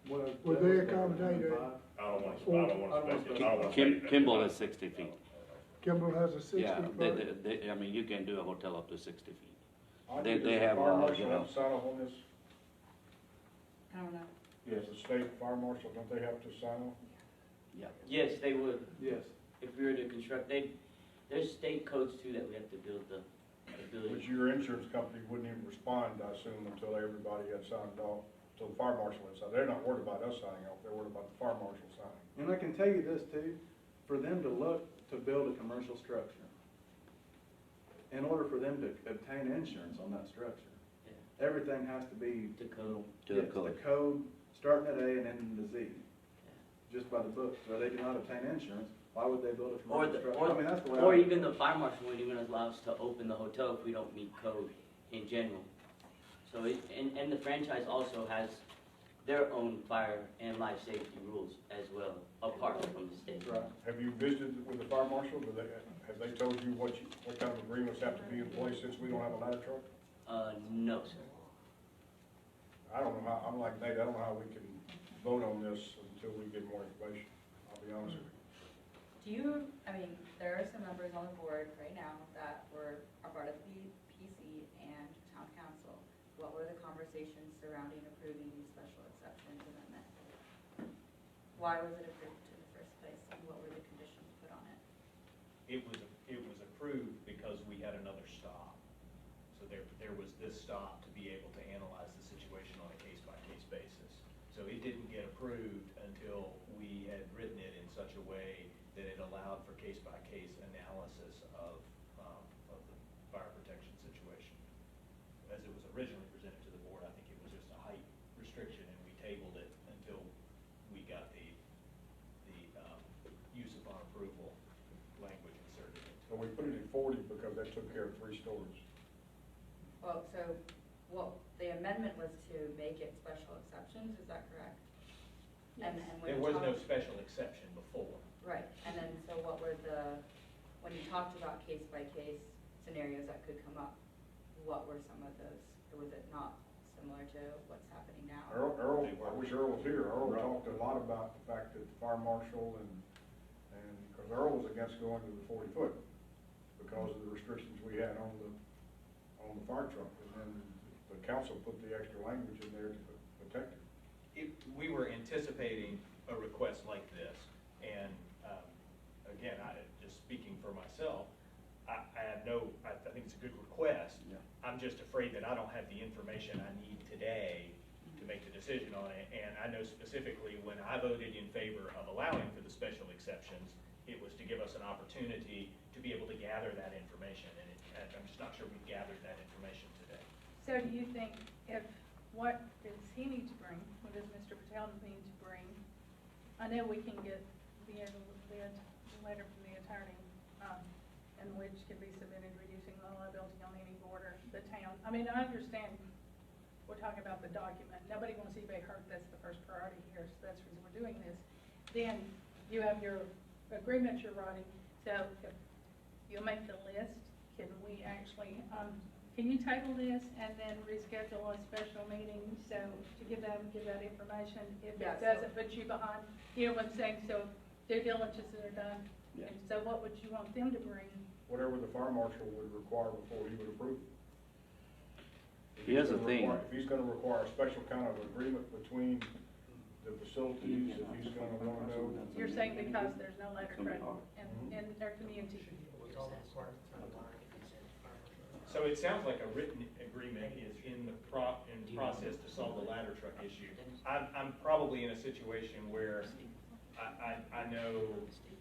Would Would they accommodate it? I don't want to speculate. Kimball is 60 feet. Kimball has a 60 Yeah, foot. I mean, you can do a hotel up to 60 feet. I They- think they the have, fire you marshal know. have to sign off on this. I don't know. Yes, the state fire marshal, don't they have to sign off? Yeah. Yes, they would. Yes. If we were to construct, there's state codes too that we have to build the But building. your insurance company wouldn't even respond, I assume, until everybody had signed off, until the fire marshal had signed. They're not worried about us signing off, they're worried about the fire marshal signing. And I can tell you this too, for them to look to build a commercial structure, in order for them to obtain insurance on that structure, Yeah. everything has to be. To code. To the Yes, code. the code, starting at A and ending to Z, just by the book, so they do not obtain insurance, why would they build a Or commercial the, structure? I mean, that's the way or I- even the fire marshal wouldn't even allow us to open the hotel if we don't meet code in general. So and the franchise also has their own fire and life safety rules as well, apart from the state. Right. Have you visited with the fire marshal? Have they told you what kind of agreements have to be in place since we don't have a ladder truck? No, sir. I don't know how, I'm like Nate, I don't know how we can vote on this until we get more information. I'll be honest with you. Do you, I mean, there are some members on the board right now that are part of the PC and town council. What were the conversations surrounding approving the special exceptions amendment? Why was it approved in the first place, and what were the conditions put on it? It was approved because we had another stop. So there was this stop to be able to analyze the situation on a case-by-case basis. So it didn't get approved until we had written it in such a way that it allowed for case-by-case analysis of the fire protection situation. As it was originally presented to the board, I think it was just a height restriction, and we tabled it until we got the use upon approval language inserted. So we put it at 40 because that took care of 3 stories. Well, the amendment was to make it special exceptions, is that correct? And when There you was no talked- special exception before. Right, and then, so what were when you talked about case-by-case scenarios that could come up, what were some of those? Or was it not similar to what's happening now? Earl, I wish Earl was here. Earl Right. talked a lot about the fact that the fire marshal and, because Earl was against going to the 40 foot because of the restrictions we had on the fire truck. And then the council put the extra language in there to protect it. We were anticipating a request like this, and again, just speaking for myself, I think it's a good request. Yeah. I'm just afraid that I don't have the information I need today to make the decision on it, and I know specifically when I voted in favor of allowing for the special exceptions, it was to give us an opportunity to be able to gather that information, and I'm just not sure we've gathered that information today. So do you think what does he need to bring, what does Mr. Patel need to bring? I know we can get the letter from the attorney, in which can be submitted reducing the liability on any border, the town. I mean, I understand, we're talking about the document. Nobody wants anybody hurt, that's the first priority here, so that's the reason we're doing this. Then you have your agreement you're writing, so if you'll make the list, can we actually, can you table this and then reschedule a special meeting, so to give that information, if Yeah, it doesn't put you behind, you know what I'm saying, so due diligences are done. Yeah. And so what would you want them to bring? Whatever the fire marshal would require before he would approve it. If Here's he's the gonna thing. require- If he's gonna require a special kind of agreement between the facilities, if he's gonna wanna know. You're saying because there's no ladder It's gonna be truck hard. in their community. So it sounds like a written agreement is in process to solve the ladder truck issue. I'm probably in a situation where I know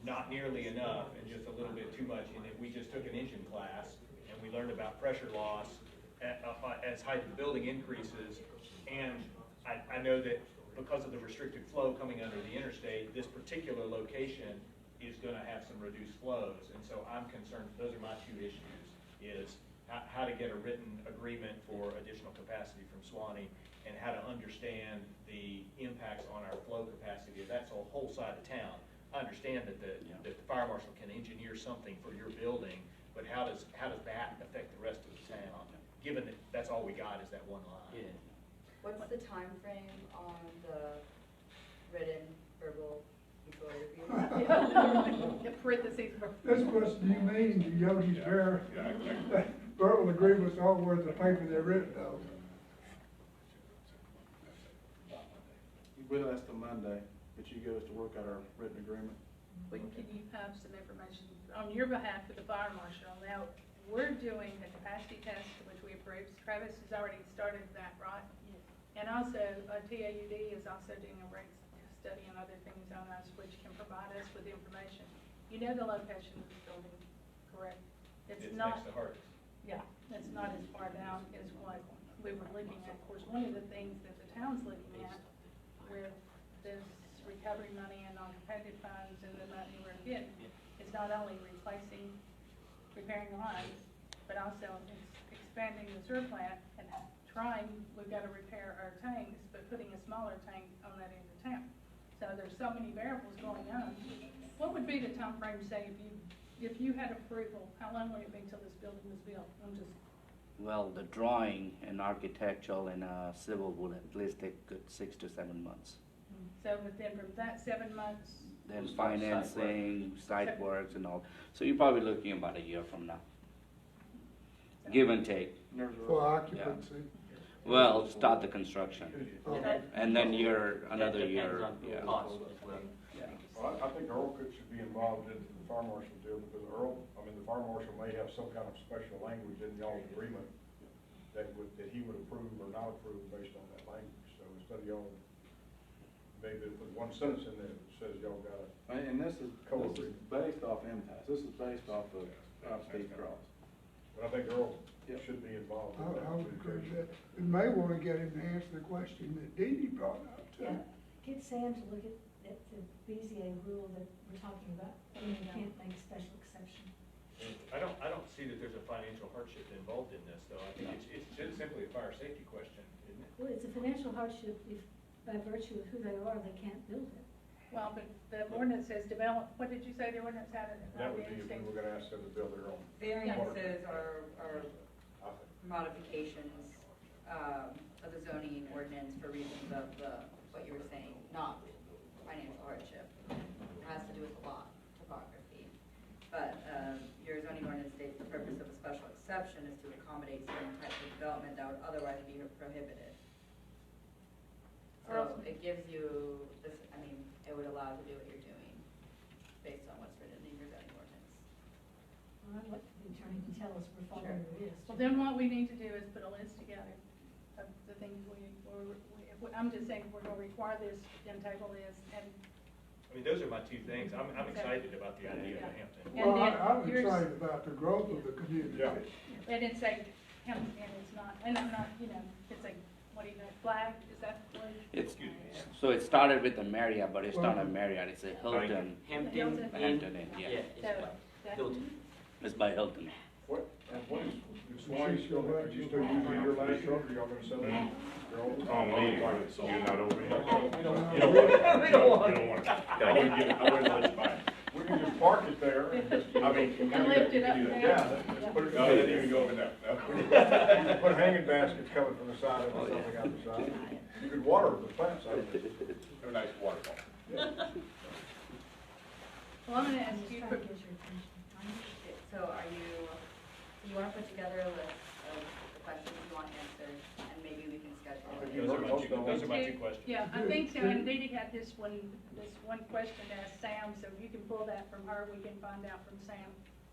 not nearly enough and just a little bit too much, and if we just took an engine class and we learned about pressure loss as height of the building increases, and I know that because of the restricted flow coming under the interstate, this particular location is gonna have some reduced flows, and so I'm concerned, those are my two issues, is how to get a written agreement for additional capacity from Swanee, and how to understand the impacts on our flow capacity. That's a whole side of town. I understand that the fire marshal can engineer something for your building, but how does that affect the rest of the town? Given that that's all we got is that one line. Yeah. What's the time frame on the written verbal utility review? The parentheses. This question, do you mean, Yogi's verbal agreements aren't worth the paper they're written on? We'll ask them Monday, but you go us to work out our written agreement. Can you have some information on your behalf to the fire marshal? Now, we're doing a capacity test, which we approved. Travis has already started that, right? And also, TAUD is also doing a rate study and other things on us, which can provide us with information. You know the location of the building, correct? It's not, next to Hardee's. yeah, it's not as far down as what we were looking at. Of course, one of the things that the town's looking at with this recovery money and non-competitive funds and the money we're getting is not only repairing lines, but also expanding the sewer plant and we've got to repair our tanks, but putting a smaller tank on that end of town. So there's so many variables going on. What would be the time frame, say, if you had approval, how long would it be till this building was built? Well, the drawing and architectural and civil would at least take good 6 to 7 months. So, but then from that 7 months, Then We'll start site work. financing, site works and all. So you're probably looking about a year from now, give and take. For occupancy? Well, start the construction, Okay. and then another That year, depends yeah. on cost as well. Well, I think Earl should be involved in the fire marshal deal, because the fire marshal may have some kind of special language in y'all's agreement that he would approve or not approve based on that language. So instead of y'all, maybe put one sentence in there that says y'all got it. And this is based off impasse, this is based off of Steve Cross. But I think Earl Yep. should be involved in I that. would agree with that. We may want to get him to answer the question that Dee Dee brought up too. Yeah, get Sam to look at the BZA rule that we're talking about, and you can't make a special exception. I don't see that there's a financial hardship involved in this, though. I think it's just simply a fire safety question, isn't it? Well, it's a financial hardship if, by virtue of who they are, they can't build it. well, but the ordinance says what did you say the ordinance had? That would be if we were gonna ask them to build their own. Variances are I think. modifications of the zoning ordinance for reasons of what you were saying, not financial hardship. It has to do with the lot, topography. But your zoning ordinance states the purpose of a special exception is to accommodate certain types of development that would otherwise be prohibited. So it gives you this, it would allow you to do what you're doing based on what's written in your zoning ordinance. Well, I'd like the attorney to tell us we're following the list. Well, then what we need to do is put a list together of the things I'm just saying, we're gonna require this, then table this, and. Those are my two things. I'm excited about the idea of Yeah. Hampton. And Well, then I'm yours- excited about the growth of the community. Yeah. And it's a, and it's not, and I'm not, it's a, what do you know, flag, is that what? It's, so it started with a Marriott, but it's not a Marriott, it's a Hilton. Hampton Hilton. Hampton Inn, yeah. it's So, by that- Hilton. It's by Hilton. What is Swanee still, are you still using your last truck, or y'all gonna sell it? Your old? So you're not over here. We don't You don't want it. You don't want it. I wouldn't let you buy it. We can just park it there and just, And lift it up you and can do down. that. yeah, put it, No, they didn't even go over there. No. put hanging baskets coming from the side of it, something out the side. You could water the plants out there. They're a nice waterfall. Well, I'm gonna I'm ask just you, trying to get your attention. So you want to put together a list of the questions you want answered, and maybe we can schedule it. Those are my two questions. yeah, I think so, and Dee Dee had this one question to ask Sam, so if you can pull that from her, we can find out from Sam,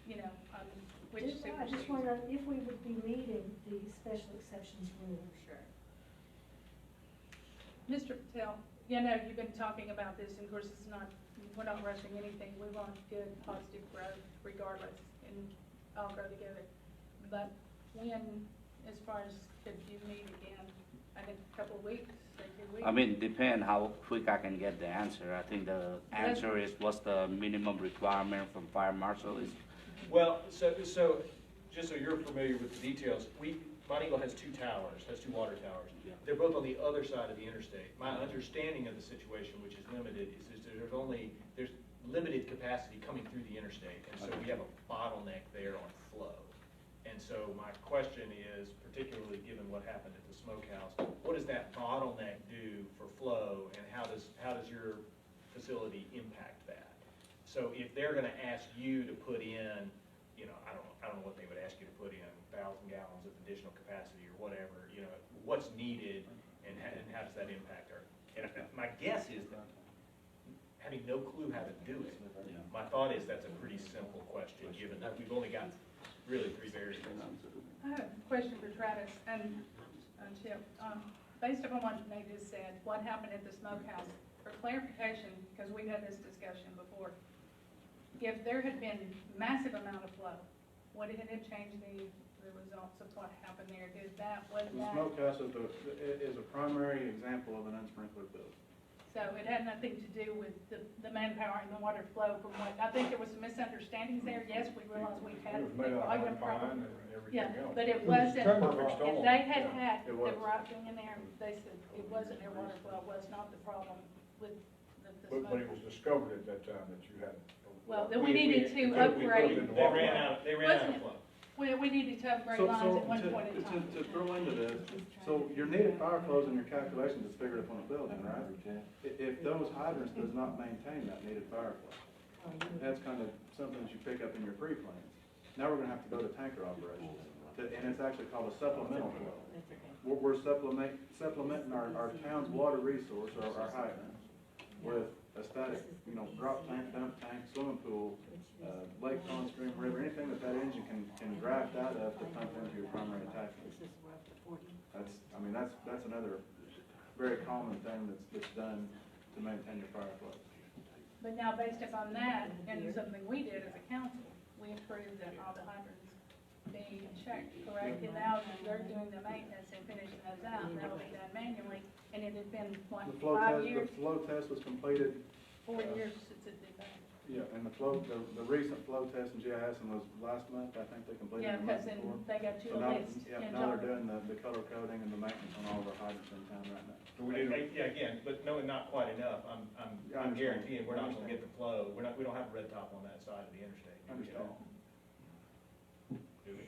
on which I just supersedes. wonder if we would be meeting the special exceptions rule. Sure. Mr. Patel, you know, you've been talking about this, and of course, it's not, we're not rushing anything. We want good, positive growth regardless, and all grow together. But when, as far as could you meet again, I think a couple of weeks, or 2 weeks? I mean, depend how quick I can get the answer. I think the answer is what's the minimum requirement from fire marshal is. Well, so, just so you're familiar with the details, Mount Eagle has two towers, has two water towers. They're both on the other side of the interstate. My understanding of the situation, which is limited, is there's limited capacity coming through the interstate, and so we have a bottleneck there on flow. And so my question is, particularly given what happened at the smokehouse, what does that bottleneck do for flow, and how does your facility impact that? So if they're gonna ask you to put in, you know, I don't know what they would ask you to put in, 1,000 gallons of additional capacity or whatever, you know, what's needed and how does that impact our, and my guess is that, having no clue how to do it, my thought is that's a pretty simple question, given that we've only got really 3 variables. I have a question for Travis and Chip. Based upon what Nate just said, what happened at the smokehouse, for clarification, because we've had this discussion before, if there had been massive amount of flow, would it have changed the results of what happened there? Did that, was The that? smokehouse is a primary example of an unsprinkled building. So it had nothing to do with the manpower and the water flow from what, I think there was some misunderstandings there. Yes, we realized we had. It was made out of volume pine problem. and everything Yeah, else. but it It was wasn't, perfect storm. if they had Yeah, had it the was. right thing in there, they said it wasn't their water flow, was not the problem with the But it smoke. was discovered at that time that you had. Well, then we needed to upgrade. in the They water ran line. out, they ran out of flow. We needed to upgrade So, lines at one point in time. to throw into this, so your needed fire flows in your calculations is figured upon a building, right? If those hydrants does not maintain that needed fire flow, that's kind of something that you pick up in your pre-plans. Now we're gonna have to go to tanker operations, and it's actually called a supplemental flow. We're supplementing our town's water resource, or our hydrants, with a static, you know, drop tank, dump tank, swimming pool, lake, pond, stream, river, anything that engine can draft out of to pump into your primary attachment. That's another very common thing that's done to maintain your fire flow. But now, based upon that, and something we did as a council, we approved that all the hydrants be checked, correct? And now they're doing the maintenance and finishing those out, and that'll be done manually. And it had been, what, The flow 5 test, years, the flow test was completed, 4 years since it did that? yeah, and the recent flow test in GIS was last month, I think they completed Yeah, it the because month then before. they got you So a now, list. yeah, and now they're John- doing the color coding and the maintenance on all of our hydrants in town right now. Do we need to- Yeah, again, but no, not quite enough. Yeah, I I'm understand. guaranteeing we're not gonna I get the flow. We don't have a red top on that side of the interstate. I understand. Do we?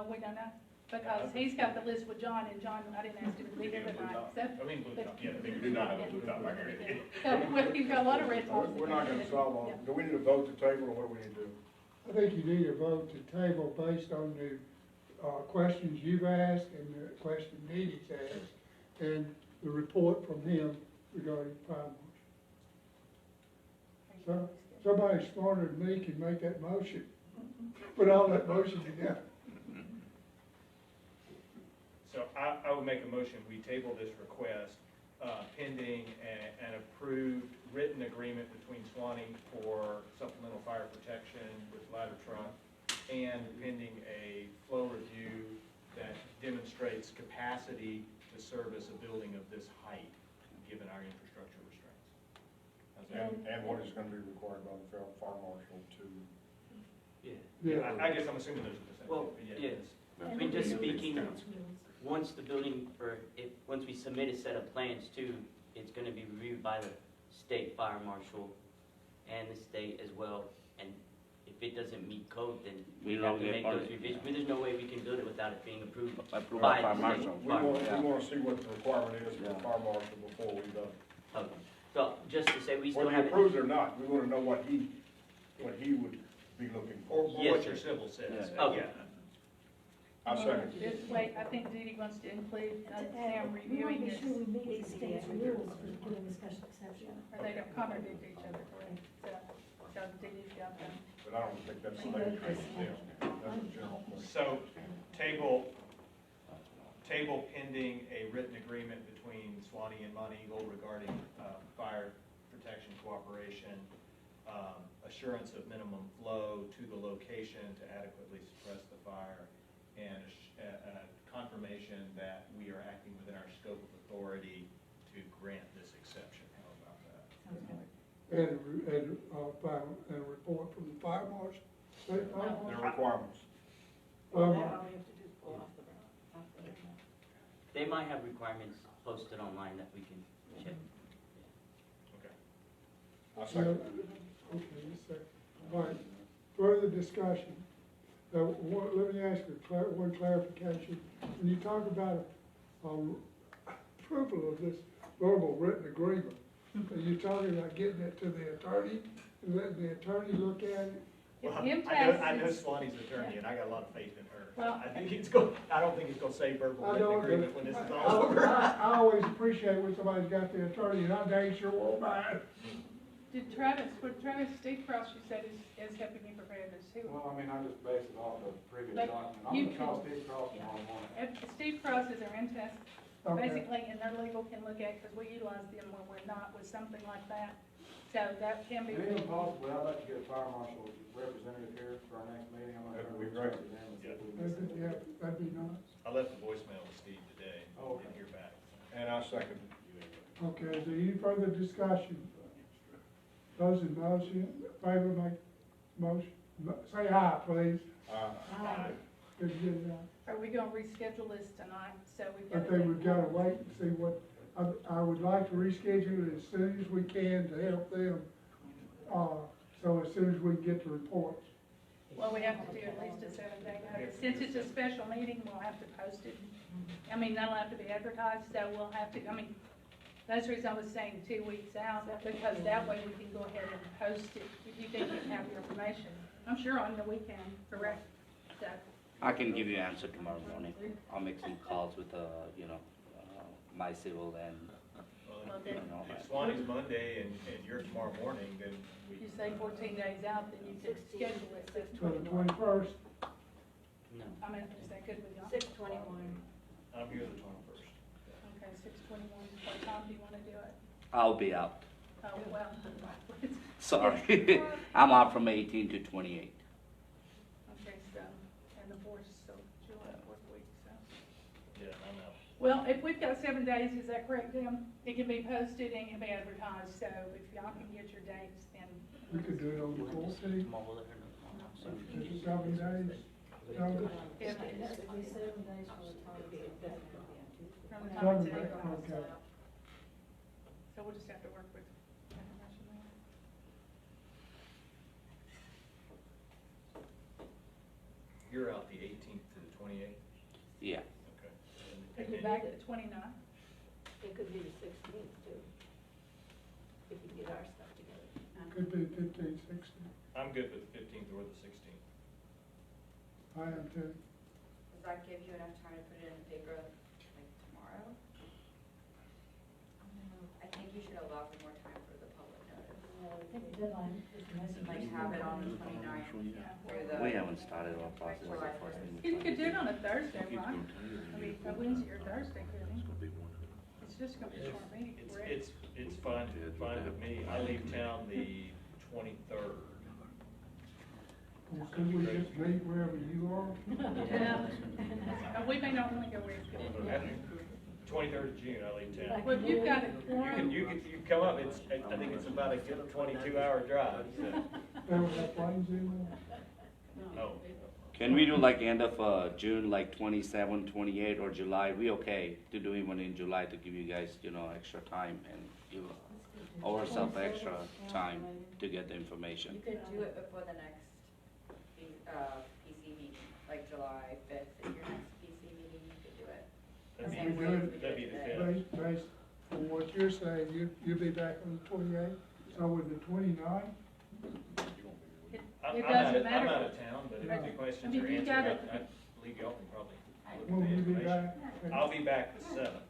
We don't know, because he's got the list with John, and John, I didn't ask him to be here tonight, so. I mean, blue top, yeah, We do not have a blue top, I guarantee. So, well, you've got a lot of red tops. We're not gonna solve all, do we need to vote to table, or what do we need to do? I think you need a vote to table based on the, questions you've asked and the question Needy's asked, and the report from him regarding fire marshal. So, somebody smarter than me can make that motion, put all that motion together. So I would make a motion, we table this request pending an approved written agreement between Swanee for supplemental fire protection with ladder truck, and pending a flow review that demonstrates capacity to service a building of this height, given our infrastructure restraints. How's that? And what is gonna be required by the fire marshal to, Yeah. I guess I'm assuming those are the same. Well, but yeah. it's- I mean, just speaking, once the building, once we submit a set of plans too, it's gonna be reviewed by the state fire marshal and the state as well. And if it doesn't meet code, then we We have don't to get make those funded. revisions. There's no way we can build it without it being approved Approved by by the fire state marshal. we fire wanna, we wanna see what the requirement is for the fire marshal before we vote. Okay. So, just to say, we still Whether he have. approves it or not, we wanna know what he would be looking Or for. Yes, what sir. your civil says. Yeah. Okay. I second. Just wait, I think Dee Dee wants to include, To add, Sam we want reviewing to be this, sure we meet the state's rules for doing discussion exception. or they don't contradict each other, correct? So Dee Dee's got them. But I don't think that's the same thing as this. That's a general question. So, table pending a written agreement between Swanee and Monteagle regarding fire protection cooperation, assurance of minimum flow to the location to adequately suppress the fire, and a confirmation that we are acting within our scope of authority to grant this exception. How about that? Sounds good. And a report from the fire marshal. State fire Their marshal. requirements. Um, They might have requirements posted online that we can check. Okay. I second. Okay, a second. All right, further discussion. Let me ask you one clarification. When you talk about approval of this verbal written agreement, are you talking about getting it to the attorney and letting the attorney look at it? Well, If I know MTS is- Swanee's attorney, and I got a lot of faith in her. Well- I don't think it's gonna say verbal I written don't, agreement when this is I- all over. I always appreciate when somebody's got the attorney, and I dang sure won't mind. Steve Cross, you said is helping you prepare this too. Well, I mean, I just based it off the previous But document. I'm you gonna call can- Steve Cross yeah. tomorrow morning. Steve Cross is our in-test, Okay. basically, and their legal can look at, because we utilize them when we're not with something like that. So that can be. And even possibly, I'd like to get a fire marshal representative here for our next meeting. I'm gonna That'd try to be reach great. out to them and see if we can. Yeah, that'd be nice. I left the voicemail with Steve today, Oh, okay. didn't hear back. And I second. Okay, is there any further discussion? Those in favor make motion, say aye, please. Good to get it out. Are we gonna reschedule this tonight? So we've I got. think we've gotta wait and see what, I would like to reschedule it as soon as we can to help them. So as soon as we get the reports. Well, we have to do at least a 7-day notice. Since it's a special meeting, we'll have to post it. I mean, that'll have to be advertised, so we'll have to, that's the reason I was saying 2 weeks out, because that way we can go ahead and post it if you think you have your information. I'm sure on the weekend, correct? So, I can give you an answer tomorrow morning. I'll make some calls with, my civil and, well, you then, know, If Swanee's Monday and you're tomorrow morning, then we. if you say 14 days out, then you can schedule it. So the 21st, No. Is that good with y'all? 6/21. I'm here the 21st. Okay, 6/21, what time do you wanna do it? I'll be out. Oh, well, Sorry. I'm out from 18 to 28. okay, so, and the 4th, so July, 4th week, so. Yeah, I'm out. Well, if we've got 7 days, is that correct, Tim? It can be posted and it can be advertised, so if y'all can get your dates, then. we could do it on the 14th, Tomorrow we'll let her know tomorrow. So just 7 days. Notice. If, It'll be 7 days from the time it's from the time it's 7 days, advertised. okay. So we'll just have to work with information there. You're out the 18th to the 28th? Yeah. Okay. Are you back at the 29th? It could be the 16th too, if we get our stuff together. Could be 15, 16. I'm good with the 15th or the 16th. I am too. Does that give you enough time to put it in the paper like tomorrow? I think you should allow for more time for the public notice. I think the deadline is the message. Like have it on the 29th or the. We haven't started our process. July The first thing You we could do it try on to a Thursday, right? I mean, a Wednesday or Thursday, couldn't you? It's just gonna be a short meeting, correct? It's fine with me. I leave town the 23rd. Well, could we just meet wherever you are? Yeah. We may not wanna go where it's going. 23rd of June, I leave town. Well, if you've got it. You can come up, I think it's about a good 22-hour drive, so. They would have planes in there? No. Can we do like end of June, like 27, 28, or July? We okay to do even in July to give you guys, extra time and give ourselves extra time to get the information. You could do it before the next PC meeting, like July 5th is your next PC meeting, you could do it. That'd be- Same way as we that'd be did the today. fifth. Based on what you're saying, you'll be back on the 28th, so with the 29th? It doesn't matter. I'm out of town, but if the questions I mean, are you answered, gotta- I believe y'all can probably When look will at you the be information. back? I'll be back the 7th.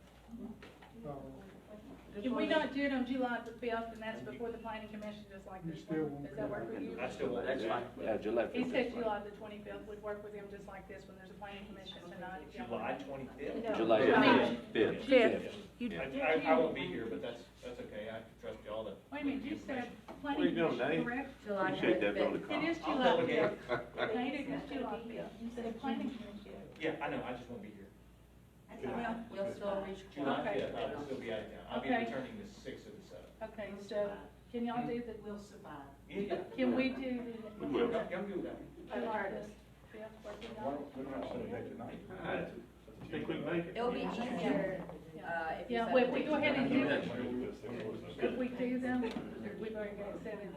Can we not do it on July the 5th, and that's before the planning commission, just like You this still one? won't Does that be work with you? I still won't. That's fine. Yeah, July 5th. He is said fine. July the 25th would work with him, just like this one, there's a planning commission tonight. July 25th? No. July I mean, 5th. Fifth. You, I won't be here, but that's okay, I trust y'all to. wait a minute, you said Where you planning going, commission, Dave? correct? July Appreciate that, brother. fifth. It is I'll July delegate. fifth. Nate, it is July fifth. You said planning commission. Yeah, I know, I just won't be here. Well, You'll still reach. July Okay. 5th, I'll still be out of town. I'll be Okay. returning the 6th or the 7th. okay, so can y'all do the, We'll survive. Yeah. can we do We will. Y'all good with that? the artist? Fifth, working Why on? don't, we don't have to set a date tonight. Think we can make it? It'll be easier, if you Yeah, set wait, the we date go ahead and do tonight. it. If we do them, we've already got seven,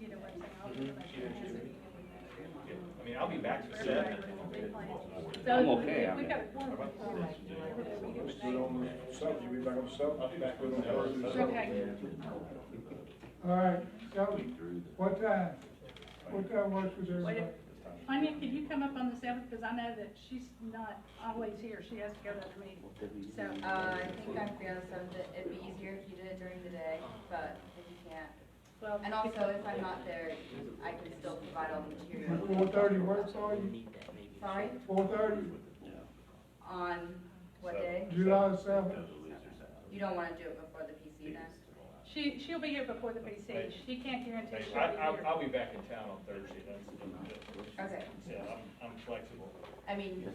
you know what I'm saying? I'll do it. I mean, I'll be back to 7th. So I'm okay, we I'm- got a quorum. Let's do it on the seventh, you be back on the seventh? I'll be back Put it on on the Thursday. Okay. All right, so, what time? What time works for everybody? Tanya, can you come up on the seventh, because I know that she's not always here, she has to go to the meeting, so. I think I feel something, it'd be easier if you did it during the day, but if you can't. Well, And also, if I'm not there, I can still provide all the material. 4:30 works for you? Sorry, 4:30, on what day? July 7th? You don't wanna do it before the PC then? She'll be here before the PC, she can't guarantee she'll be I'll here. be back in town on Thursday, Okay, yeah, I'm flexible. I mean, you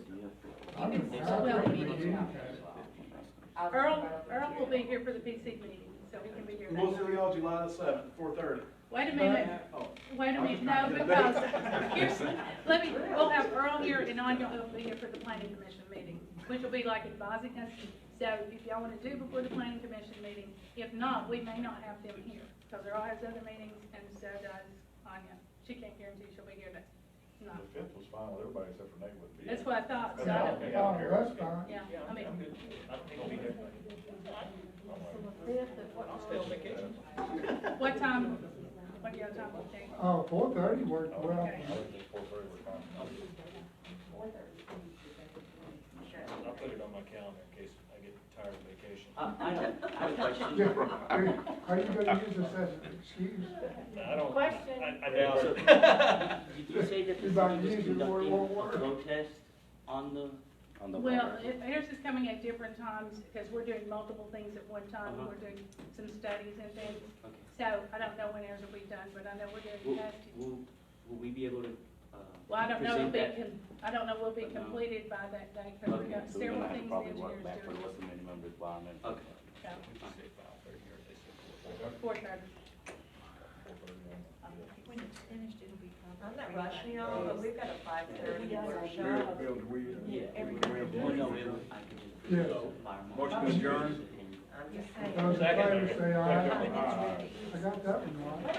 I'm can in still do town. the meeting too. I'll just Earl, provide all the Earl will be material. here for the PC meeting, so he can be here. We'll that see night. y'all July the 7th, 4:30. Wait a minute, wait a minute, no, because, here's, we'll have Earl here and Anya will be here for the planning commission meeting, which will be like advising us. So if y'all wanna do before the planning commission meeting, if not, we may not have them here, because Earl has other meetings and so does Anya. She can't guarantee she'll be here that night. The 5th was fine with everybody except for Nate wouldn't be. That's what I thought, so I Yeah, don't, okay. Oh, that's fine. yeah, I mean, I'm good. I don't think I'll be there. I'll stay on vacation. what time, what do you have time to take? 4:30 worked well. Okay. I think it's 4:30 was fine. I'll put it on my calendar in case I get tired of vacation. I have a question. Yeah, are you gonna use this as an excuse? I don't, Question. I doubt So, it. did you say that the You're about city to was use it, won't conducting work. a protest on the? Well, ours is coming at different times, because we're doing multiple things at one time, Uh-huh. we're doing some studies and things. Okay. So, I don't know when ours will be done, but I know we're doing Will, testing. will we be able to, Well, I don't know, present that? I don't know, we'll be But no. completed by that day, because we've Okay, got So we're several gonna have to things the probably engineers work back for doing. what's the minimum requirement. Okay. So, We just say 5:30 or they say 4:30. 4:30. When it's finished, it'll be. I'm not rushing y'all, but we've got a 5:30 Bill, workshop. Bill, do we? Well, no, I can just. Yeah. fire marshal. Motion adjourned. I'm just saying. Those in favor say aye. Aye. I got that one right.